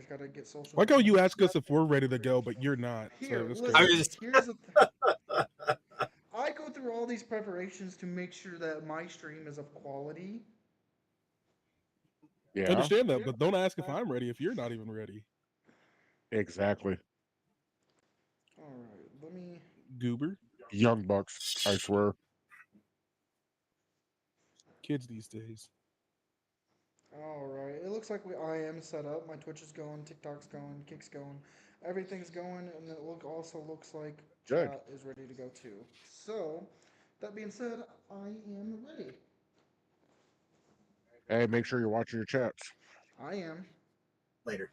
just gotta get social. Like how you ask us if we're ready to go, but you're not. Here, So listen. Here's the I go through all these preparations to make sure that my stream is of quality. I understand that, but don't ask if I'm ready if you're not even ready. Exactly. All right, let me. Goober. Young bucks, I swear. Kids these days. All right, it looks like I am set up. My Twitch is going, TikTok's going, Kick's going, everything's going, and it also looks like chat is ready to go too. So, that being said, I am ready. Hey, make sure you're watching your chats. I am. Later.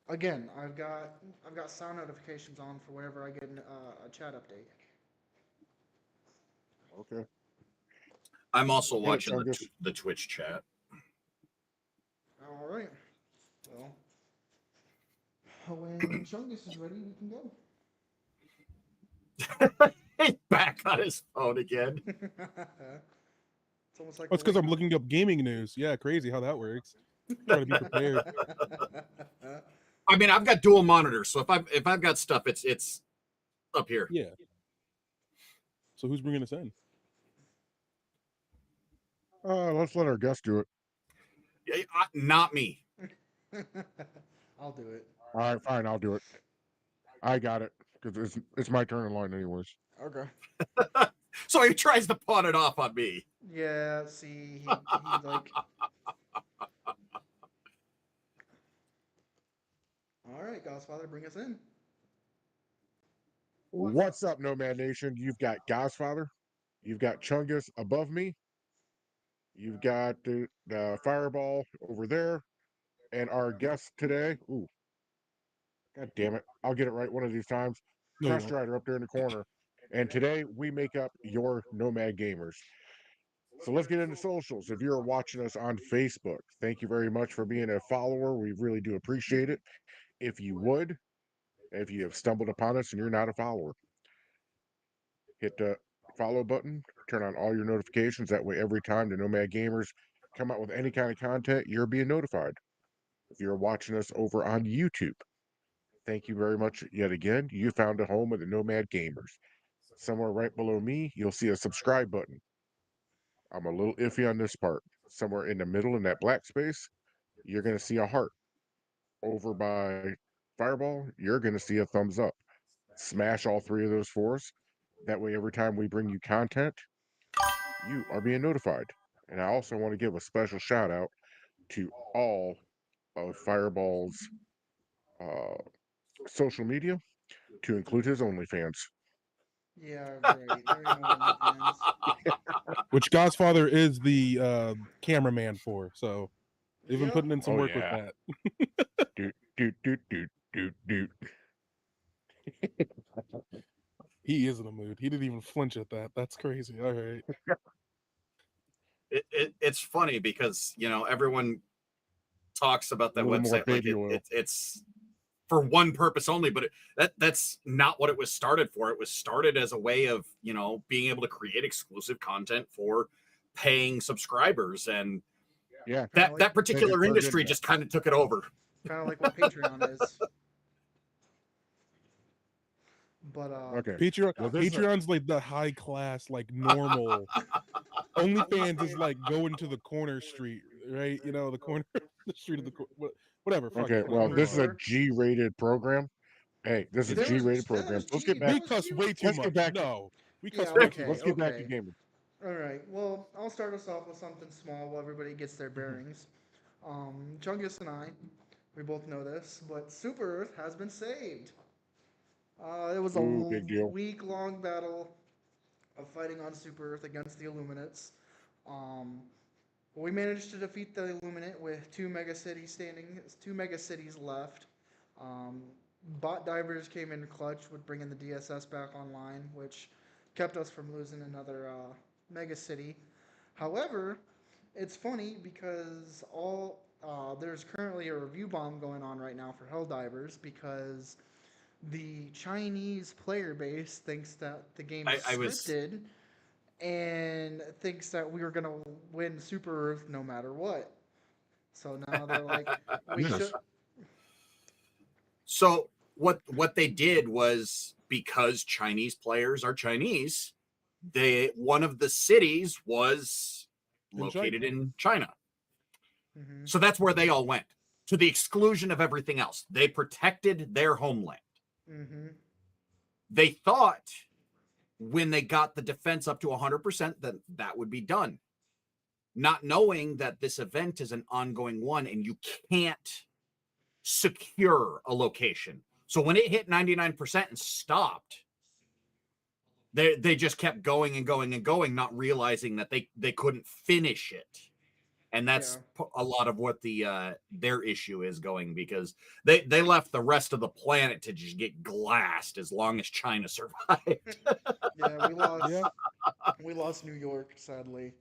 Again, I've got sound notifications on for whenever I get a chat update. Okay. I'm also watching the Twitch chat. All right. Well, when Chungus is ready, we can go. He's back on his phone again. It's almost like that's because I'm looking up gaming news. Yeah, crazy how that works. Try to be prepared. I mean, I've got dual monitors, so if I've got stuff, it's up here. Yeah. So who's bringing us in? Let's let our guest do it. Not me. I'll do it. All right, fine, I'll do it. I got it because it's my turn in line, anyways. Okay. So he tries to pawn it off on me. Yeah. See, he like. All right, Godfather, bring us in. What's up, Nomad Nation? You've got Godfather. You've got Chungus above me. You've got the Fireball over there. And our guest today, ooh, God damn it, I'll get it right one of these times. Crest Rider up there in the corner. And today we make up your Nomad Gamers. So let's get into socials. If you're watching us on Facebook, thank you very much for being a follower. We really do appreciate it. If you would, if you have stumbled upon us and you're not a follower, hit the follow button, turn on all your notifications. That way, every time the Nomad Gamers come out with any kind of content, you're being notified. If you're watching us over on YouTube, thank you very much yet again. You found a home of the Nomad Gamers. Somewhere right below me, you'll see a subscribe button. I'm a little iffy on this part. Somewhere in the middle in that black space, you're going to see a heart. Over by Fireball, you're going to see a thumbs up. Smash all three of those for us. That way, every time we bring you content, you are being notified. And I also want to give a special shout out to all of Fireball's social media, to include his OnlyFans. Yeah, right. Which Godfather is the cameraman for, so they've been putting in some work with that. Doot. He is in a mood. He didn't even flinch at that. That's crazy. All right. It's funny because everyone talks about that website like it's for one purpose only, but that's not what it was started for. It was started as a way of being able to create exclusive content for paying subscribers, and that particular industry just kind of took it over. Kind of like what Patreon is. But Patreon's like the high class, like normal. OnlyFans is like going to the corner street, right? The corner, the street of the whatever. Okay, well, this is a G-rated program. Hey, this is a G-rated program. Let's get back. We cuss way too much. No, we cuss way too much. Let's get back to gaming. All right. Well, I'll start us off with something small while everybody gets their bearings. Chungus and I, we both know this, but Super Earth has been saved. It was a week-long battle of fighting on Super Earth against the Illuminates. We managed to defeat the Illuminate with two mega cities left. Bot divers came in clutch, would bring in the DSS back online, which kept us from losing another mega city. However, it's funny because there's currently a review bomb going on right now for Helldivers because the Chinese player base thinks that the game is scripted and thinks that we were going to win Super Earth no matter what. So now they're like, So what they did was, because Chinese players are Chinese, one of the cities was located in China. Mm-hmm. So that's where they all went, to the exclusion of everything else. They protected their homeland. Mm-hmm. They thought when they got the defense up to 100% that would be done, not knowing that this event is an ongoing one and you can't secure a location. So when it hit 99% and stopped, they just kept going and going and going, not realizing that they couldn't finish it. And that's a lot of what their issue is going, because they left the rest of the planet to just get glassed as long as China survived. Yeah, we lost New York, sadly.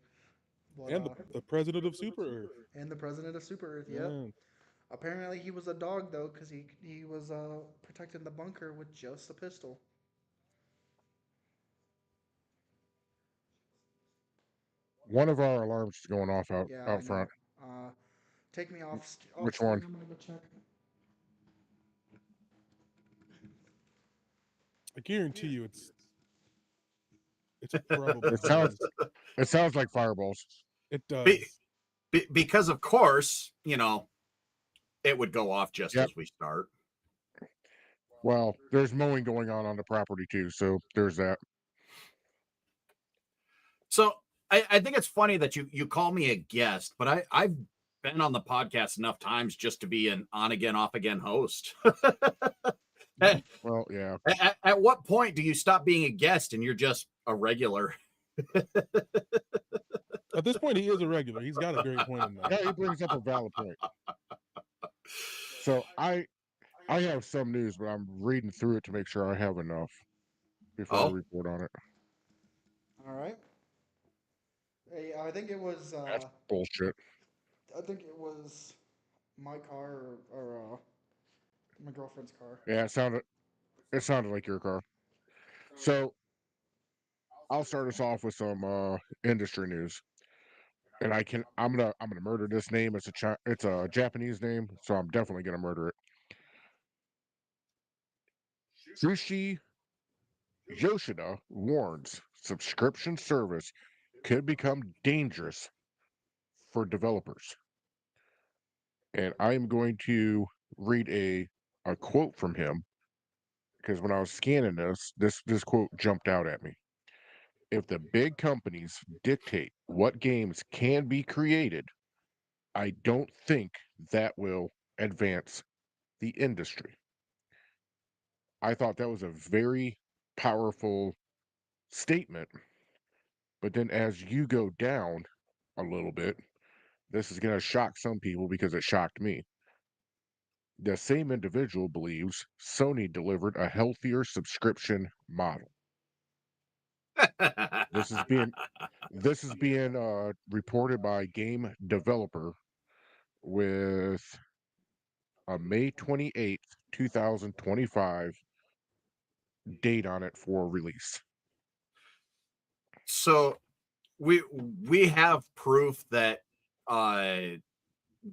But, And the president of Super Earth. And the president of Super Earth, yep. Yeah. Apparently he was a dog, though, because he was protecting the bunker with just a pistol. One of our alarms is going off out front. Take me off. Which one? I'm gonna go check. I guarantee you, it's probably. It sounds like fireballs. It does. Because of course, it would go off just as we start. Well, there's mowing going on the property too, so there's that. So I think it's funny that you call me a guest, but I've been on the podcast enough times just to be an on again, off again host. Well, yeah. At what point do you stop being a guest and you're just a regular? At this point, he is a regular. He's got a great point in that. Yeah, he brings up a valid point. So I have some news, but I'm reading through it to make sure I have enough before I report on it. All right. Hey, I think it was. That's bullshit. I think it was my car or my girlfriend's car. Yeah, it sounded like your car. So I'll start us off with some industry news. And I'm gonna murder this name. It's a Japanese name, so I'm definitely gonna murder it. Sushi Yoshida warns subscription service could become dangerous for developers. And I'm going to read a quote from him, because when I was scanning this quote jumped out at me. If the big companies dictate what games can be created, I don't think that will advance the industry. I thought that was a very powerful statement. But then as you go down a little bit, this is going to shock some people because it shocked me. The same individual believes Sony delivered a healthier subscription model. This is being reported by Game Developer with a May 28th, 2025 date on it for release. So we have proof that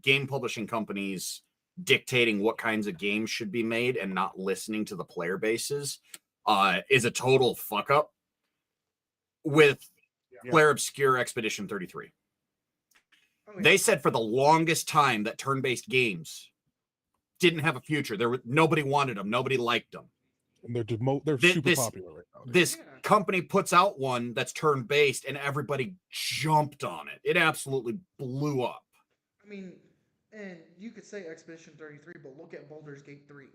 game publishing companies dictating what kinds of games should be made and not listening to the player bases is a total fuck up with Player Obscure Expedition 33. Oh, yeah. They said for the longest time that turn-based games didn't have a future. Nobody wanted them. Nobody liked them. And they're super popular right now. This company puts out one that's turn-based, and everybody jumped on it. It absolutely blew up. I mean, and you could say Expedition 33, but look at Baldur's Gate 3.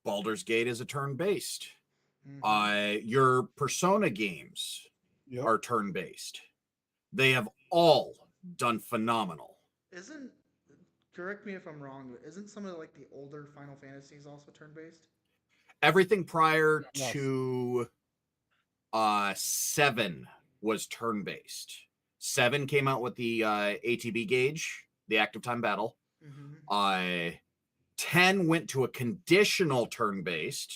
Baldur's Gate is a turn-based. Mm-hmm. Your Persona games are turn-based. They have all done phenomenal. Correct me if I'm wrong, but isn't some of the older Final Fantasies also turn-based? Everything prior to 7 was turn-based. 7 came out with the ATB gauge, the active time battle. Mm-hmm. 10 went to a conditional turn-based,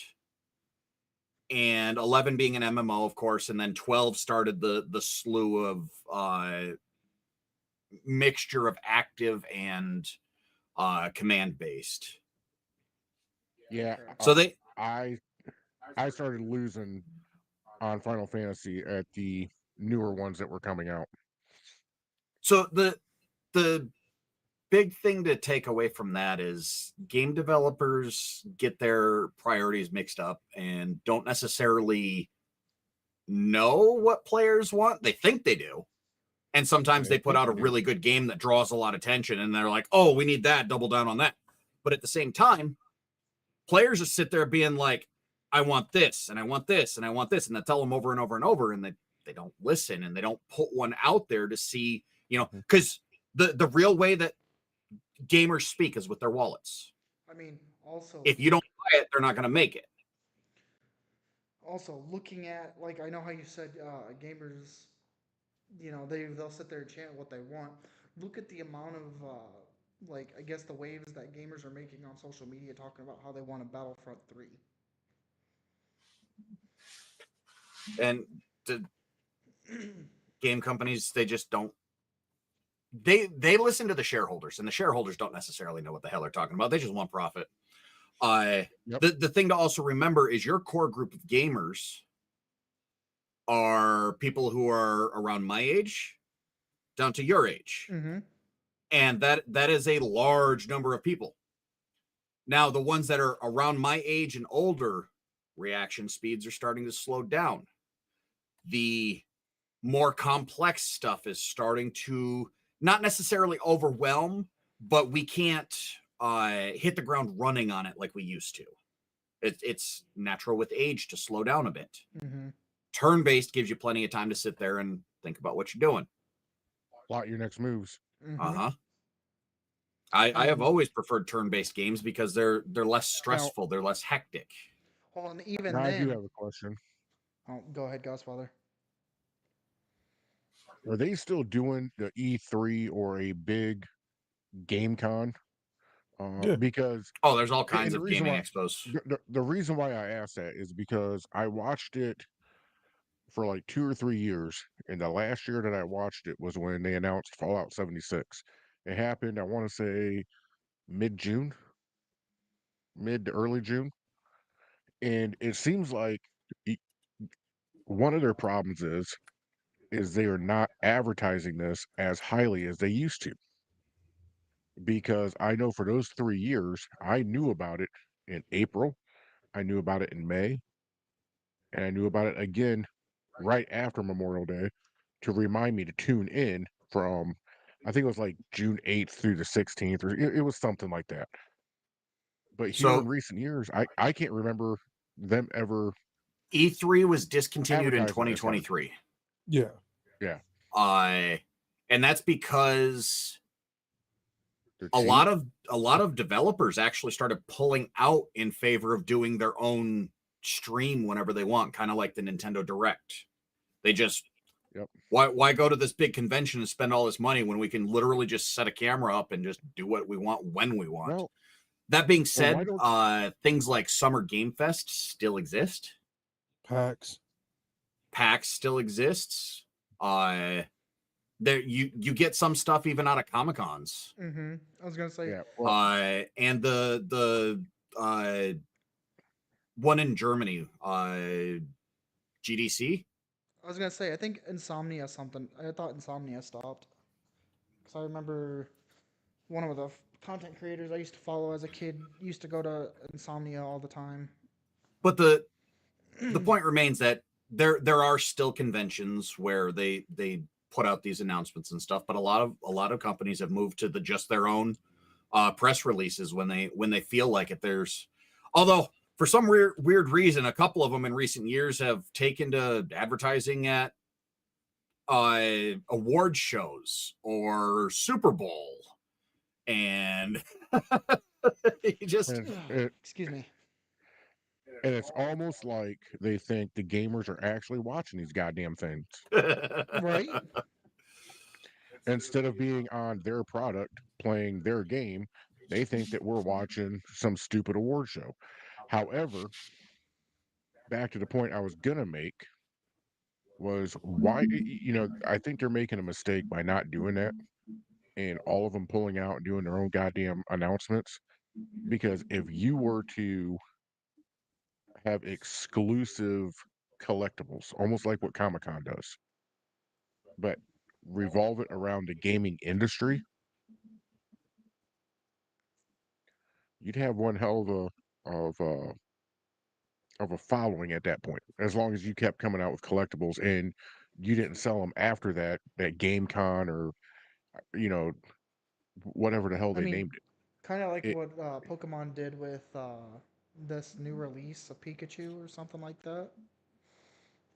and 11 being an MMO, of course, and then 12 started the slew of mixture of active and command-based. Yeah, So they I started losing on Final Fantasy at the newer ones that were coming out. so the big thing to take away from that is game developers get their priorities mixed up and don't necessarily know what players want. They think they do. And sometimes they put out a really good game that draws a lot of attention and they're like, oh, we need that, double down on that. But at the same time, players just sit there being like, I want this and I want this and I want this. And they tell them over and over and over, and they don't listen and they don't put one out there to see, because the real way that gamers speak is with their wallets. I mean, also, If you don't buy it, they're not going to make it. also looking at, like, I know how you said gamers, they'll sit there and chant what they want. Look at the amount of like, I guess the waves that gamers are making on social media talking about how they want a Battlefront 3. And the game companies, they just don't. They listen to the shareholders, and the shareholders don't necessarily know what the hell they're talking about. They just want profit. The thing to also remember is your core group of gamers are people who are around my age down to your age. Mm-hmm. And that is a large number of people. Now, the ones that are around my age and older, reaction speeds are starting to slow down. The more complex stuff is starting to not necessarily overwhelm, but we can't hit the ground running on it like we used to. It's natural with age to slow down a bit. Mm-hmm. Turn-based gives you plenty of time to sit there and think about what you're doing. Plot your next moves. Mm-hmm. Uh-huh. I have always preferred turn-based games because they're less stressful, they're less hectic. Well, and even Now, then, I do have a question. Oh, go ahead, Godfather. Are they still doing the E3 or a big game con? Yeah. Because there's all kinds the of reason gaming why- expos. the reason why I asked that is because I watched it for like 2 or 3 years, and the last year that I watched it was when they announced Fallout 76. It happened, I want to say, mid-June, mid to early June, and it seems like e- one of their problems is they are not advertising this as highly as they used to. Because I know for those 3 years, I knew about it in April, I knew about it in May, and I knew about it again right after Memorial Day to remind me to tune in from, I think it was like June 8th through the 16th, or it was something like that. But here in So recent years, I can't remember them ever E3 was discontinued in advertising this hard. 2023. Yeah. Yeah. And that's because They're a cheap. lot of developers actually started pulling out in favor of doing their own stream whenever they want, kind of like the Nintendo Direct. They just why go to this big convention and spend all this money when we can literally just set a camera up and just do what we want when we want. Well, that being well, said, why things like Summer Game Fest still exist. PAX still exists. There you get some stuff even out of Comic Cons. Mm-hmm. I was gonna say. Yeah. Well, And the one in Germany, GDC. I was gonna say. I think Insomnia something. I thought Insomnia stopped because I remember one of the content creators I used to follow as a kid used to go to Insomnia all the time. But the point remains that there are still conventions where they put out these announcements and stuff, but a lot of companies have moved to just their own press releases when they feel like it. Although for some weird reason, a couple of them in recent years have taken to advertising at award shows or Super Bowl, and you just Excuse me. and it's almost like they think the gamers are actually watching these goddamn things. Right? Instead of being on their product, playing their game, they think that we're watching some stupid award show. However, back to the point I was gonna make was why, I think they're making a mistake by not doing that and all of them pulling out and doing their own goddamn announcements. Because if you were to have exclusive collectibles, almost like what Comic-Con does, but revolve it around the gaming industry, you'd have one hell of a of a following at that point. As long as you kept coming out with collectibles and you didn't sell them after that GameCon or whatever the hell I they mean, named kind of like it. what Pokemon did with this new release of Pikachu or something like that,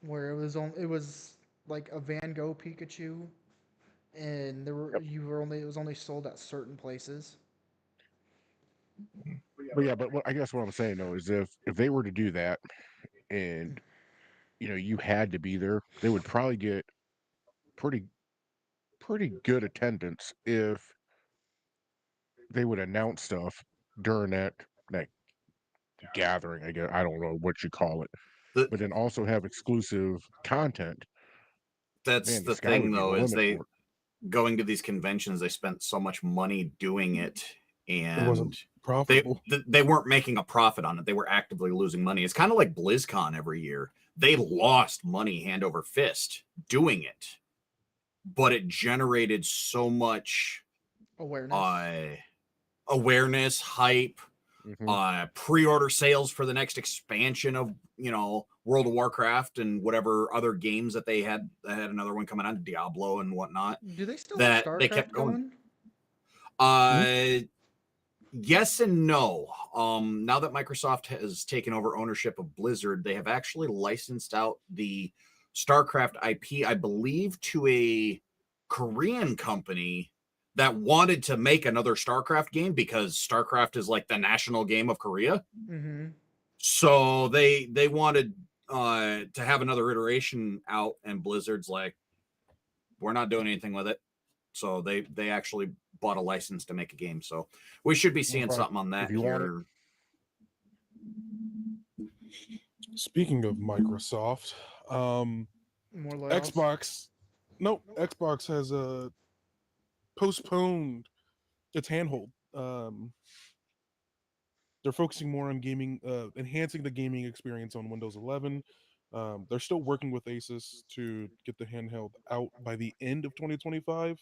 where it was like a Van Gogh Pikachu, and Yep. it was only sold at certain places. But yeah, but I guess what I'm saying though is if they were to do that and you had to be there, they would probably get pretty pretty good attendance if they would announce stuff during that gathering. I guess I don't know what you call it, The, but then also have exclusive content. that's Man, the the sky thing would be the though, is limit they for it. going to these conventions, they spent so much money doing it, It wasn't and profitable. they weren't making a profit on it. They were actively losing money. It's kind of like BlizzCon every year. They lost money hand over fist doing it, but it generated so much Awareness. uh, awareness, hype, Hmm. pre-order sales for the next expansion of World of Warcraft and whatever other games that they had. They had another one coming on, Diablo and whatnot, Do they still have that they kept StarCraft going. going? Yes and no. Now that Microsoft has taken over ownership of Blizzard, they have actually licensed out the StarCraft IP, I believe, to a Korean company that wanted to make another StarCraft game because StarCraft is like the national game of Korea. Mm-hmm. So they wanted to have another iteration out, and Blizzard's like, we're not doing anything with it. So they actually bought a license to make a game. So we should be seeing something on If that you want it, here. Speaking of Microsoft, More layoffs. Xbox has postponed its handhold. They're focusing more on gaming, enhancing the gaming experience on Windows 11. They're still working with Asus to get the handheld out by the end of 2025.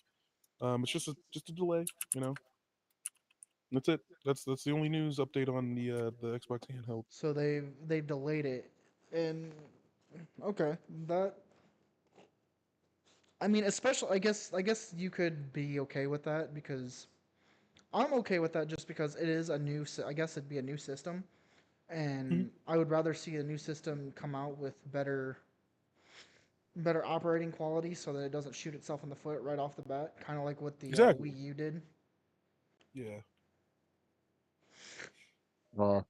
It's just a delay, you know. That's it. That's the only news update on the Xbox handheld. So they've delayed it, and okay, that I mean, especially I guess you could be okay with that because I'm okay with that just because it is a new. I guess it'd be a new system, Mhm. and I would rather see a new system come out with better operating quality so that it doesn't shoot itself in the foot right off the bat, kind of like what the Exactly. Wii U did. Yeah. uh,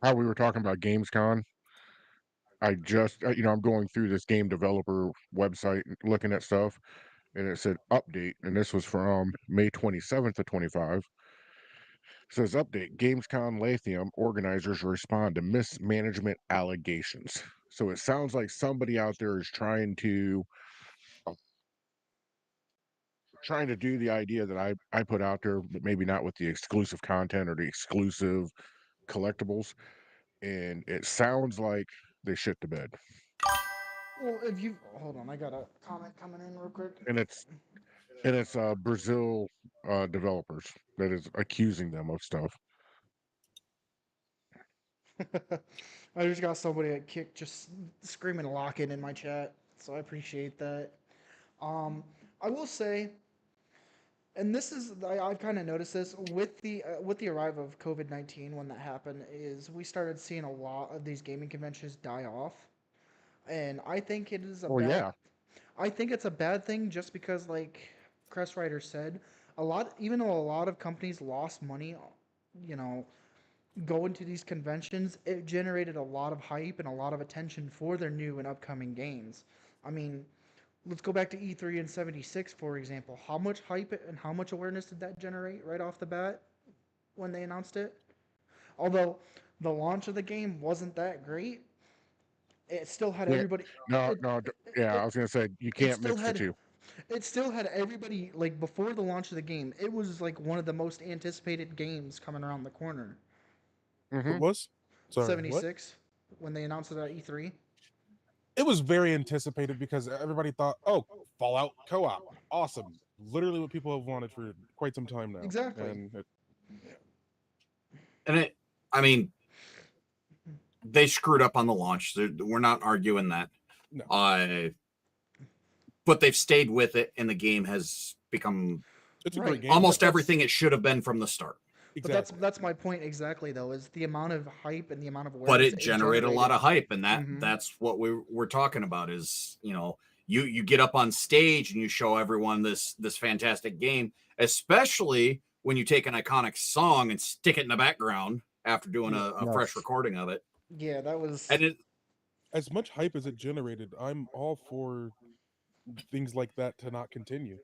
how we were talking about GamesCon, I just I'm going through this game developer website looking at stuff, and it said update, and this was from May 27th of 25. It says update Gamescom Lithium organizers respond to mismanagement allegations. So it sounds like somebody out there is uh, trying to do the idea that I put out there, but maybe not with the exclusive content or the exclusive collectibles. And it sounds like they shit the bed. Well, if you hold on, I got a comment coming in real quick. And it's Brazil developers that is accusing them of stuff. I just got somebody at Kick just screaming lock in my chat, so I appreciate that. Um, I will say, and this is I've kind of noticed this with the arrival of COVID-19 when that happened is we started seeing a lot of these gaming conventions die off, and I think it is a Oh bad. yeah. I think it's a bad thing just because like Crest Writer said, even though a lot of companies lost money, you know, going to these conventions, it generated a lot of hype and a lot of attention for their new and upcoming games. I mean, let's go back to E3 and 76, for example. How much hype and how much awareness did that generate right off the bat when they announced it? Although the launch of the game wasn't that great, it still had Yeah. everybody. No, It, no, it, yeah, I it, was gonna say you it can't still mix the had two. It still had everybody like before the launch of the game. It was like one of the most anticipated games coming around the corner. Mm-hmm. It was. Sorry, what? 76 when they announced it at E3. It was very anticipated because everybody thought, "Oh, Fallout co-op, awesome!" Literally, what people have wanted for quite some time now. Exactly. And I mean, they screwed up on the launch. We're not arguing that. No. But they've stayed with it, and the game has become It's a Right. great game. almost everything it should have been from the start. But Exactly. that's my point exactly though, is the amount of hype and the amount of awareness But it generated a lot of hype, and Mhm. that's what we're talking about. Is you get up on stage and you show everyone this fantastic game, especially when you take an iconic song and stick it in the background after doing a fresh recording of it. Yeah, that was. And As much hype as it generated, I'm all for things like that to not continue.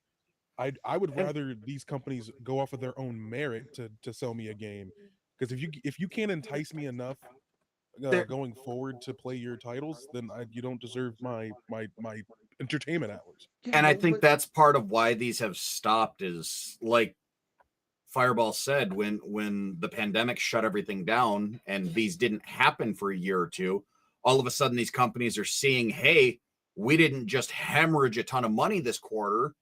I would rather these companies go off of their own merit to sell me a game, because if you can't entice me enough going forward to play your titles, then you don't deserve my entertainment hours. Yeah, and I well, think but- that's part of why these have stopped. Is like Fireball said, when the pandemic shut everything down and these didn't happen for a year or two, all of a sudden these companies are seeing, hey, we didn't just hemorrhage a ton of money this quarter.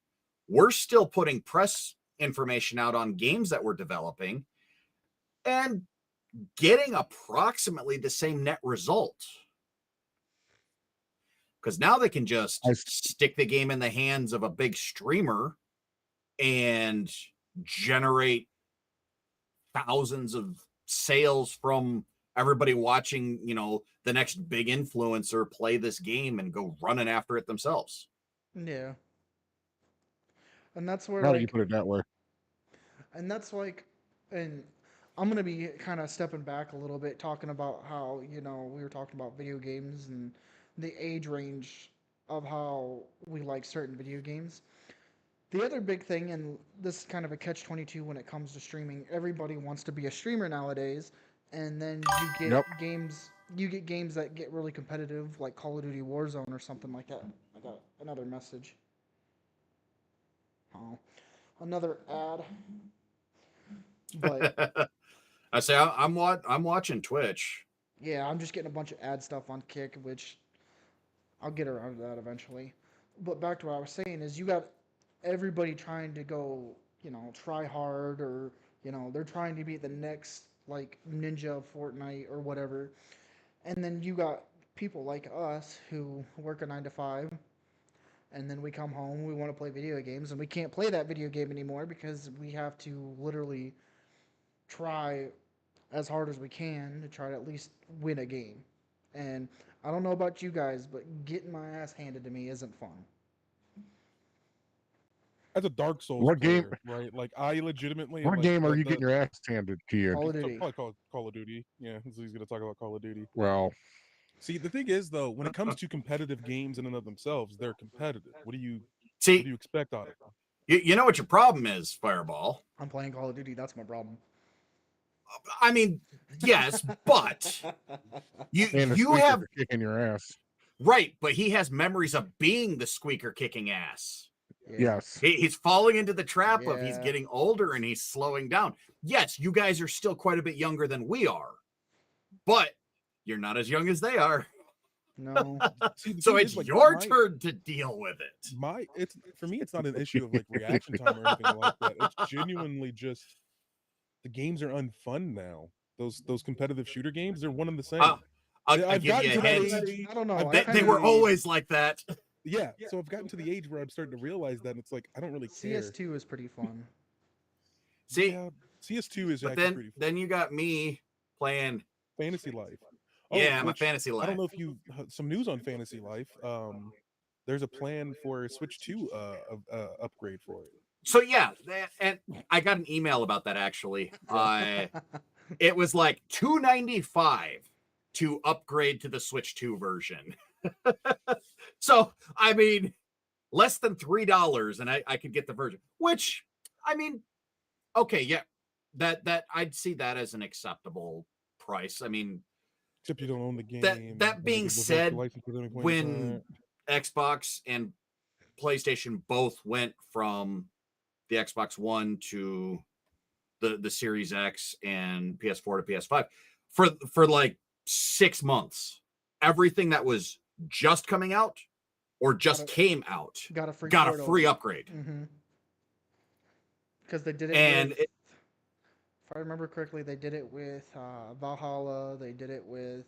We're still putting press information out on games that we're developing and getting approximately the same net result. Because now they can just stick the game in the hands of a big streamer and generate thousands of sales from everybody watching, the next big influencer play this game and go running after it themselves. Yeah. And that's where Now that you put it that way. And that's like, and I'm gonna be kind of stepping back a little bit, talking about how we were talking about video games and the age range of how we like certain video games. The other big thing, and this is kind of a catch-22 when it comes to streaming, everybody wants to be a streamer nowadays, and then you get games that get really competitive, like Call of Duty Warzone or something like that. I got another message. Oh, another ad. But I say I'm watching Twitch. yeah, I'm just getting a bunch of ad stuff on Kick, which I'll get around to that eventually. But back to what I was saying is you got everybody trying to go, try hard, or they're trying to be the next like ninja of Fortnite or whatever. And then you got people like us who work a 9 to 5, and then we come home, we want to play video games, and we can't play that video game anymore because we have to literally try as hard as we can to try to at least win a game. And I don't know about you guys, but getting my ass handed to me isn't fun. As a Dark Souls What player, game- right? Like I legitimately. What like, game are you getting your ass handed to you? Call of Duty. Probably Call of Duty. Yeah, he's going to talk about Call of Duty. Well, See, the thing is, though, when it comes to competitive games in and of themselves, they're competitive. What do you expect out of them? You know what your problem is, Fireball? I'm playing Call of Duty. That's my problem. I mean, yes, but you have kicking your ass. Right, but he has memories of being the squeaker kicking ass. Yeah. Yes. He's falling into the trap of he's Yeah. getting older and he's slowing down. Yes, you guys are still quite a bit younger than we are, but you're not as young as they are. No. See, the So thing it's is, like, your turn to deal with it. It's for me, it's not an issue of like reaction time or anything like that. It's genuinely just the games are unfun now. Those competitive shooter games, they're one and the same. I'll I've give gotten you a to that hint. age. I don't know. They were always like that. Yeah, so I've gotten to the age where I'm starting to realize that, and it's like I don't really care. CS2 is pretty fun. See, Yeah, CS2 is but actually pretty fun. then you got me playing Fantasy Life. Yeah, my which, Fantasy Life. I don't know if you some news on Fantasy Life. There's a plan for a Switch 2 upgrade for it. So yeah, and I got an email about that actually. It was like $295 to upgrade to the Switch 2 version. So I mean, less than $3, and I could get the version. Which I mean, okay, yeah, that I'd see that as an acceptable price. I mean, except you don't own the game. That being said, when when Xbox and PlayStation both went from the Xbox One to the Series X and PS4 to PS5 for like 6 months. Everything that was just coming out or just came out got a free upgrade. Because they did it And with, if I remember correctly, they did it with Valhalla. They did it with.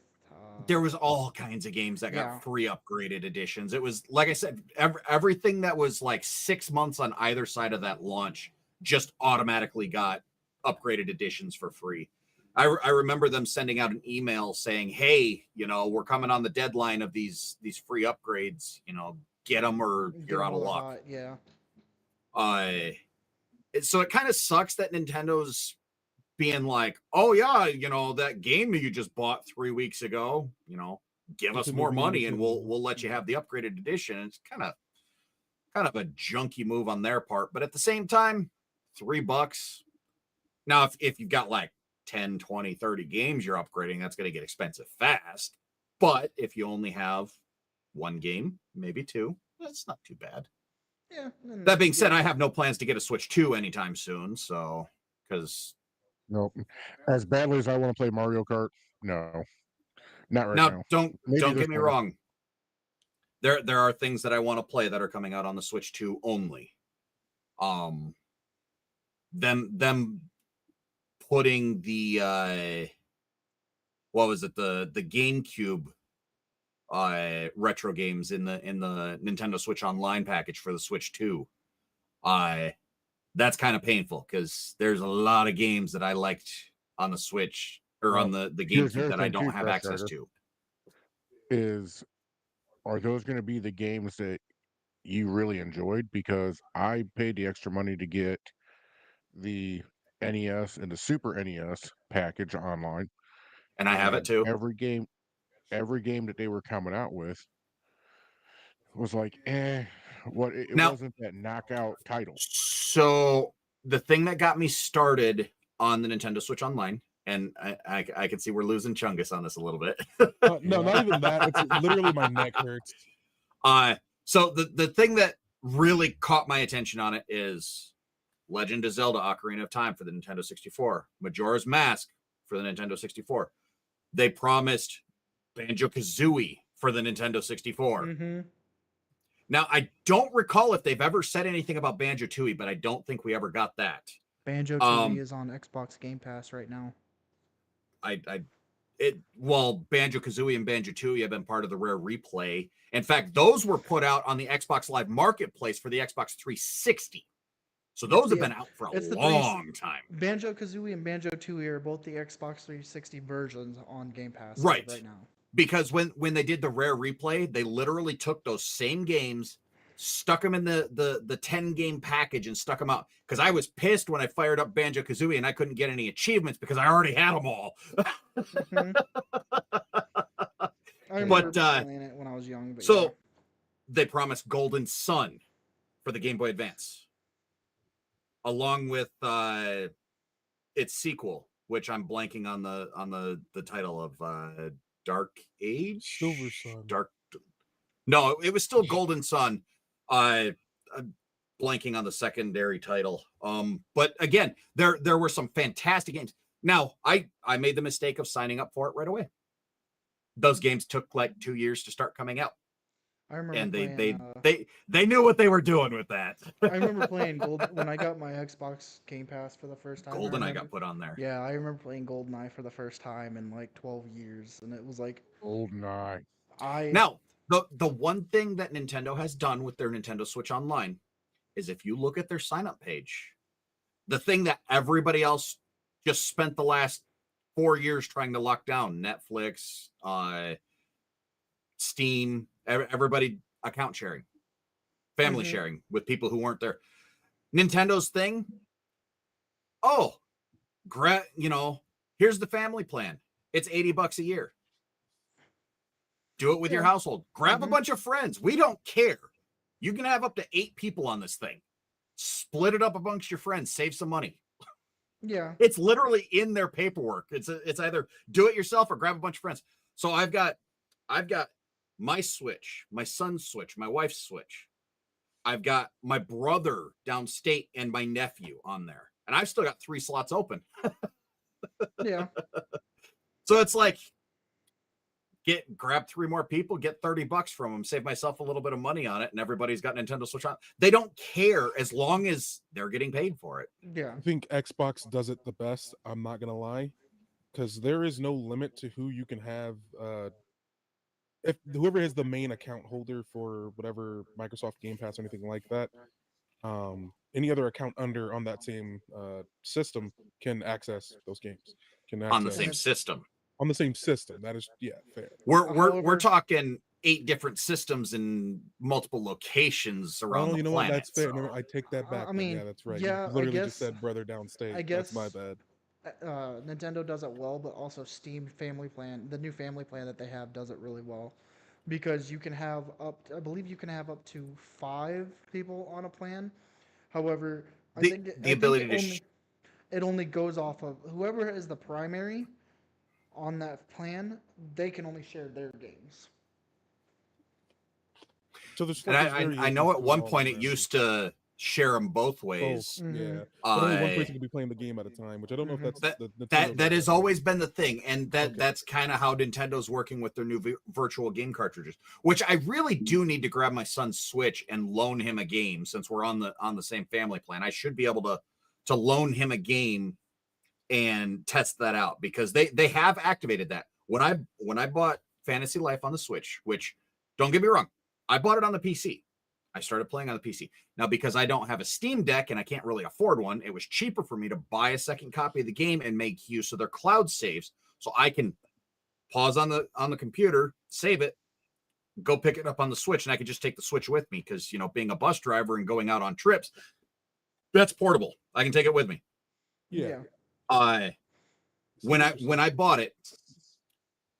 There was all kinds of games that got free upgraded editions. It was, like I said, everything that was like 6 months on either side of that launch just automatically got upgraded editions for free. I remember them sending out an email saying, hey, you know, we're coming on the deadline of these free upgrades, you know, get them or you're out of luck. Yeah. So it kind of sucks that Nintendo's being like, oh yeah, you know, that game that you just bought 3 weeks ago, you know, give us more money and we'll let you have the upgraded edition. It's kind of a junky move on their part, but at the same time, $3. Now, if you've got like 10, 20, 30 games you're upgrading, that's going to get expensive fast. But if you only have one game, maybe two, that's not too bad. Yeah. That being said, I have no plans to get a Switch 2 anytime soon. So, because nope, as badly as I want to play Mario Kart, no, not right now. Don't get me wrong. There are things that I want to play that are coming out on the Switch 2 only. Them putting the what was it, the GameCube retro games in the Nintendo Switch Online package for the Switch 2. That's kind of painful because there's a lot of games that I liked on the Switch or on the GameCube that I don't have access to. Are those going to be the games that you really enjoyed? Because I paid the extra money to get the NES and the Super NES package online, and I have it too. Every game that they were coming out with was like, it wasn't that knockout title. So the thing that got me started on the Nintendo Switch Online, and I can see we're losing Chungus on this a little bit. No, not even that. It's literally my neck hurts. So the thing that really caught my attention on it is Legend of Zelda: Ocarina of Time for the Nintendo 64, Majora's Mask for the Nintendo 64. They promised Banjo-Kazooie for the Nintendo 64. Now, I don't recall if they've ever said anything about Banjo-Tooie, but I don't think we ever got that. Banjo-Tooie is on Xbox Game Pass right now. Banjo-Kazooie and Banjo-Tooie have been part of the Rare Replay. In fact, those were put out on the Xbox Live Marketplace for the Xbox 360. So those have been out for a long time. Banjo-Kazooie and Banjo-Tooie are both the Xbox 360 versions on Game Pass right now. Because when they did the Rare Replay, they literally took those same games, stuck them in the 10-game package and stuck them out. Because I was pissed when I fired up Banjo-Kazooie and I couldn't get any achievements because I already had them all. I remember playing it when I was young. So they promised Golden Sun for the Game Boy Advance, along with its sequel, which I'm blanking on the title of. Dark Age? Silver Sun. No, it was still Golden Sun. I'm blanking on the secondary title. But again, there were some fantastic games. Now, I made the mistake of signing up for it right away. Those games took like 2 years to start coming out. I remember and they knew what they were doing with that. I remember playing when I got my Xbox Game Pass for the first time. GoldenEye got put on there. Yeah, I remember playing GoldenEye for the first time in like 12 years, and it was like GoldenEye. Now, the one thing that Nintendo has done with their Nintendo Switch Online is if you look at their sign-up page, the thing that everybody else just spent the last 4 years trying to lock down, Netflix, Steam, everybody account sharing, family sharing with people who weren't there. Nintendo's thing, here's the family plan. It's $80 a year. Do it with your household. Grab a bunch of friends. We don't care. You can have up to 8 people on this thing. Split it up amongst your friends. Save some money. Yeah. It's literally in their paperwork. It's either do it yourself or grab a bunch of friends. So I've got my Switch, my son's Switch, my wife's Switch. I've got my brother downstate and my nephew on there, and I've still got 3 slots open. Yeah. So it's like, grab 3 more people, get $30 from them, save myself a little bit of money on it, and everybody's got Nintendo Switch on. They don't care as long as they're getting paid for it. Yeah. I think Xbox does it the best. I'm not gonna lie, because there is no limit to who you can have. If whoever is the main account holder for whatever Microsoft Game Pass or anything like that, any other account under on that same system can access those games. Can access On the same system. On the same system. That is, yeah, fair. We're talking 8 different systems in multiple locations around the you know planet. What? That's fair. So. I take that back. I mean, yeah, that's right. yeah, You literally I just guess, said brother downstate. I guess That's my bad. Nintendo does it well, but also Steam Family Plan, the new Family Plan that they have, does it really well, because you can have I believe you can have up to 5 people on a plan. However, it only goes off of whoever is the primary on that plan. They can only share their games. So there's, and I know at one point it used to share them both ways. Yeah, but only one person can be playing the game at a time, which I don't know if that's that has always been the thing, and that's kind of how Nintendo's working with their new virtual game cartridges. Which I really do need to grab my son's Switch and loan him a game, since we're on the same family plan. I should be able to loan him a game and test that out, because they have activated that. When I bought Fantasy Life on the Switch, which, don't get me wrong, I bought it on the PC. I started playing on the PC. Now, because I don't have a Steam Deck and I can't really afford one, it was cheaper for me to buy a second copy of the game and make use of their cloud saves, so I can pause on the computer, save it, go pick it up on the Switch, and I could just take the Switch with me, because, being a bus driver and going out on trips, that's portable. I can take it with me. Yeah. When I bought it,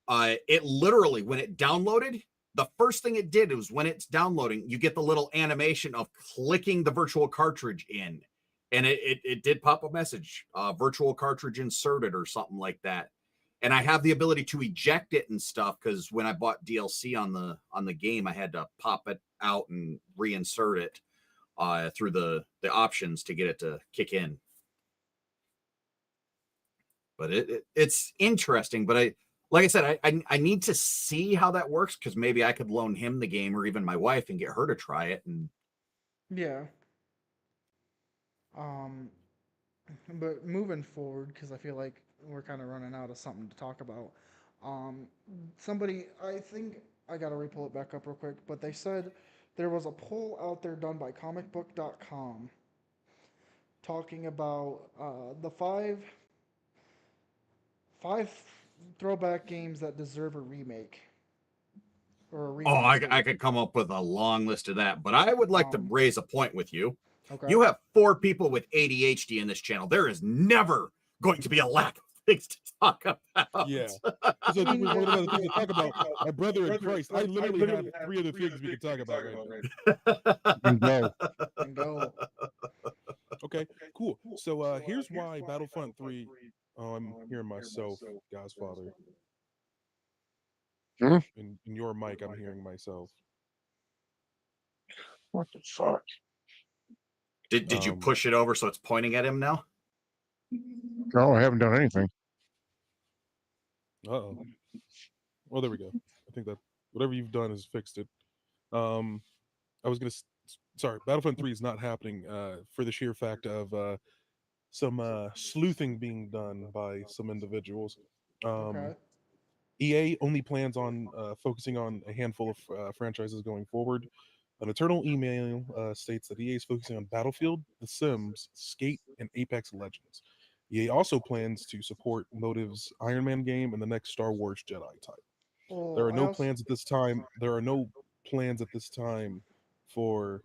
it literally, when it downloaded, the first thing it did was, when it's downloading, you get the little animation of clicking the virtual cartridge in, and it did pop a message, virtual cartridge inserted or something like that. And I have the ability to eject it and stuff, because when I bought DLC on the game, I had to pop it out and reinsert it through the options to get it to kick in. But it's interesting. But like I said, I need to see how that works, because maybe I could loan him the game, or even my wife, and get her to try it. And yeah. But moving forward, because I feel like we're kind of running out of something to talk about. I think I gotta re-pull it back up real quick, but they said there was a poll out there done by comicbook.com talking about the five throwback games that deserve a remake. I could come up with a long list of that, but I would like to raise a point with you. Okay. You have 4 people with ADHD in this channel. There is never going to be a lack of things to talk about. Yeah. So one of the other things to talk about, my brother in Christ, I literally have 3 other things we can talk about right now. And go. Okay, cool. So here's why Battlefront 3. Oh, I'm hearing myself, Godfather. In your mic, I'm hearing myself. What the fuck? Did you push it over so it's pointing at him now? No, I haven't done anything. Uh-oh. Well, there we go. I think that whatever you've done has fixed it. I was gonna. Sorry, Battlefront 3 is not happening for the sheer fact of some sleuthing being done by some individuals. Okay. EA only plans on focusing on a handful of franchises going forward. An internal email states that EA is focusing on Battlefield, The Sims, Skate, and Apex Legends. EA also plans to support Motive's Iron Man game and the next Star Wars Jedi title. There are no plans at this time. There are no plans at this time for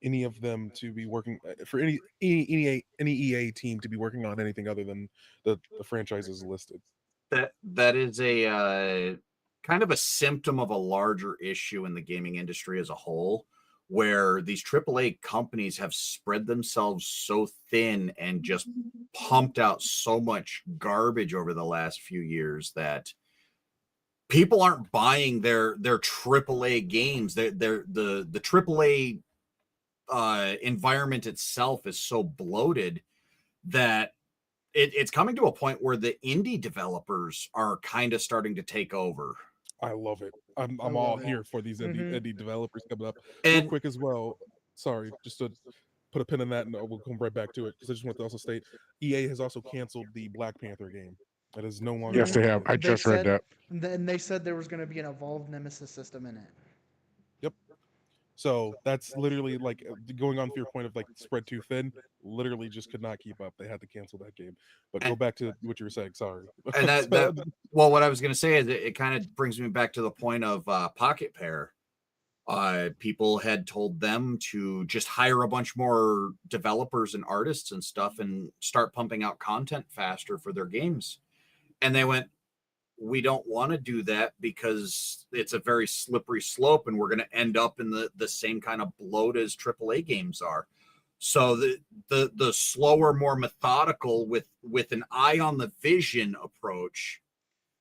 any of them to be working for any EA team to be working on anything other than the franchises listed. That is a kind of a symptom of a larger issue in the gaming industry as a whole, where these AAA companies have spread themselves so thin and just pumped out so much garbage over the last few years that people aren't buying their AAA games. The AAA environment itself is so bloated that it's coming to a point where the indie developers are kind of starting to take over. I love it. I'm I all love it. here for these Mhm. indie developers coming up. Real And quick as well. Sorry, just to put a pin in that, and we'll come right back to it because I just want to also state EA has also canceled the Black Panther game. That is no longer. Yes, they have. I They just read said, that. and they said there was going to be an evolved nemesis system in it. Yep. So that's literally like going on to your point of like spread too thin. Literally just could not keep up. They had to cancel that game. But go And- back to what you were saying. Sorry. and that well, what I was going to say is it kind of brings me back to the point of Pocket Pair. People had told them to just hire a bunch more developers and artists and stuff and start pumping out content faster for their games. And they went, we don't want to do that because it's a very slippery slope and we're going to end up in the same kind of bloat as AAA games are. So the slower, more methodical with an eye on the vision approach,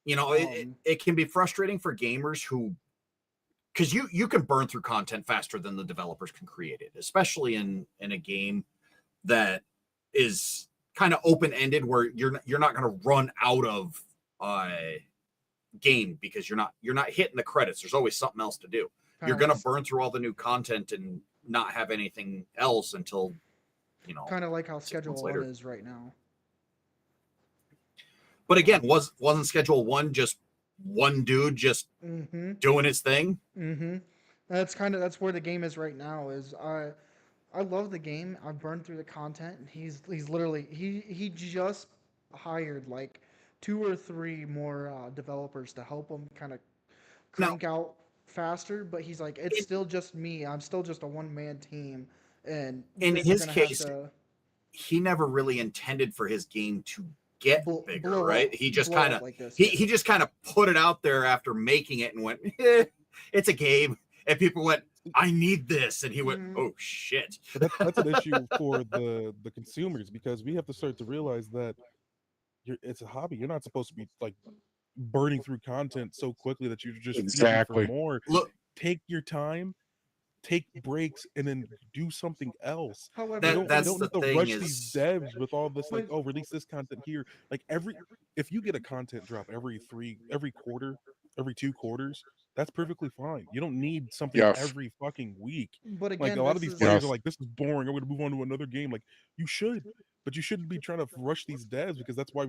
it can be frustrating for gamers who, because you can burn through content faster than the developers can create it, especially in a game that is kind of open ended where you're not going to run out of game because you're not hitting the credits. There's always something else to do. You're going to burn through all the new content and not have anything else until kind of like how Schedule 1 is right now. But again, wasn't Schedule 1 just one dude just doing his thing? That's where the game is right now. Is I love the game. I've burned through the content. He's literally he just hired like 2 or 3 more developers to help him kind of crank out faster. But he's like, it's still just me. I'm still just a one-man team, and in his case, have to he never really intended for his game to get bigger, right? He just blow kind up of like this. he just kind of put it out there after making it and went, it's a game, and people went, I need this, and he went, oh shit. But that's an issue for the consumers because we have to start to realize that it's a hobby. You're not supposed to be like burning through content so quickly that you're just feeding for more. Look, take your time, take breaks, and then do something else. However, you don't need to rush these devs with all this like, oh, release this content here. Like if you get a content drop every quarter, every 2 quarters, that's perfectly fine. You don't need something every fucking week. But again, like a lot of these players are like, this is boring. I'm going to move on to another game. Like you should, but you shouldn't be trying to rush these devs because that's why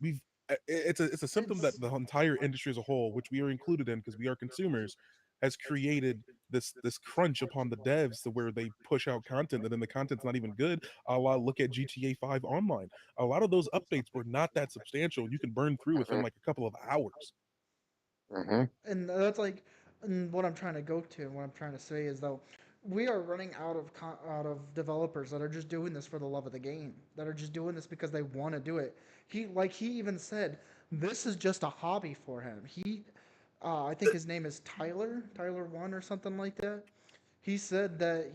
we've it's a symptom that the entire industry as a whole, which we are included in because we are consumers, has created this crunch upon the devs to where they push out content and then the content's not even good. Look at GTA 5 Online. A lot of those updates were not that substantial. You can burn through within like a couple of hours. And that's like, and what I'm trying to go to, and what I'm trying to say is though, we are running out of developers that are just doing this for the love of the game, that are just doing this because they want to do it. He even said this is just a hobby for him. I think his name is Tyler One or something like that. He said that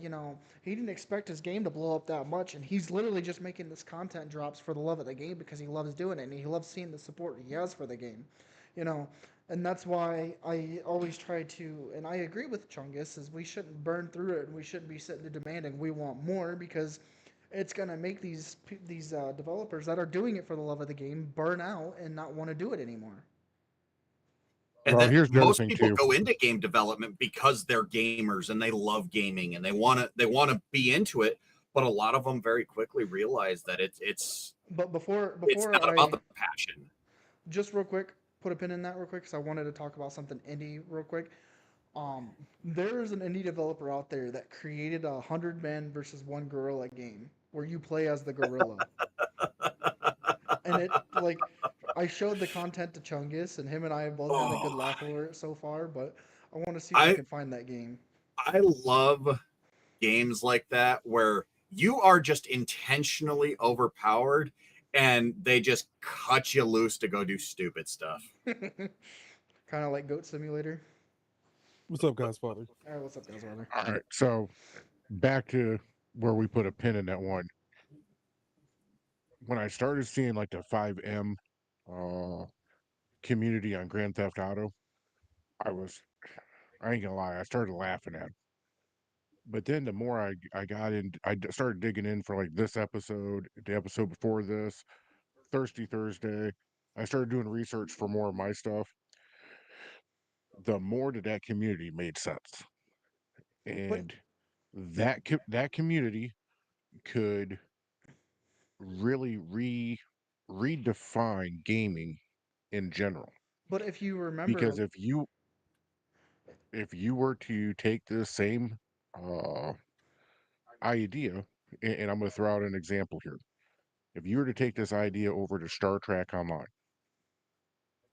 he didn't expect his game to blow up that much, and he's literally just making this content drops for the love of the game because he loves doing it and he loves seeing the support he has for the game, you know. And that's why I always try to, and I agree with Chungus, is we shouldn't burn through it and we shouldn't be sitting there demanding we want more because it's gonna make these developers that are doing it for the love of the game burn out and not want to do it anymore. And then most people go into game development because they're gamers and they love gaming and they want to be into it. But a lot of them very quickly realize that it's. But before it's not about the passion. Just real quick, put a pin in that real quick because I wanted to talk about something indie real quick. There's an indie developer out there that created a 100-man versus 1 gorilla game where you play as the gorilla. And it like I showed the content to Chungus, and him and I have both had a good laugh over it so far. But I want to see if I can find that game. I love games like that where you are just intentionally overpowered, and they just cut you loose to go do stupid stuff. Kind of like Goat Simulator. What's up, Godfather? All right, what's up, Godfather? All right, so back to where we put a pin in that one. When I started seeing like the 5M community on Grand Theft Auto, I ain't gonna lie, I started laughing at it. But then the more I got in, started digging in for like this episode, the episode before this, Thirsty Thursday. I started doing research for more of my stuff. The more that community made sense, But and that community could really redefine gaming in general. if you remember, Because if you were to take this same uh, idea, and I'm going to throw out an example here. If you were to take this idea over to Star Trek Online,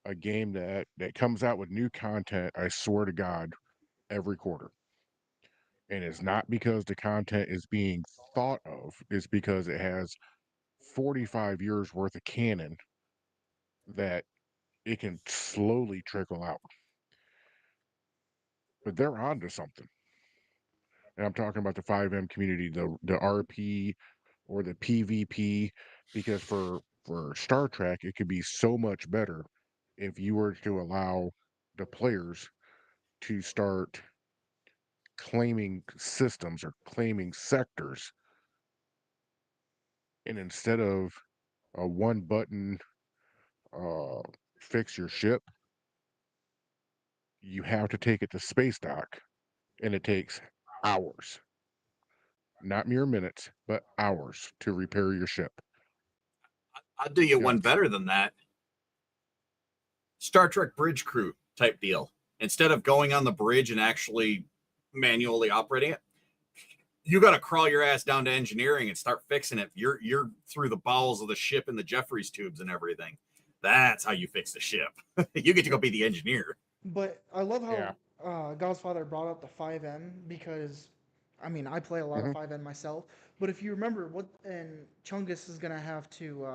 a game that comes out with new content, I swear to God, every quarter. And it's not because the content is being thought of, it's because it has 45 years worth of canon that it can slowly trickle out. But they're onto something. And I'm talking about the 5M community, the RP or the PvP, because for Star Trek, it could be so much better if you were to allow the players to start claiming systems or claiming sectors, and instead of a one button uh, fix your ship, you have to take it to space dock, and it takes hours, not mere minutes, but hours to repair your ship. I'll do you one That's better than that. Star Trek bridge crew type deal. Instead of going on the bridge and actually manually operating it, you got to crawl your ass down to engineering and start fixing it. You're through the bowels of the ship and the Jeffries tubes and everything. That's how you fix the ship. You get to go be the engineer. but I love yeah. how God's Father brought up the 5M because, I mean, I play a lot of hmm 5M myself. But if you remember, what and Chungus is gonna have to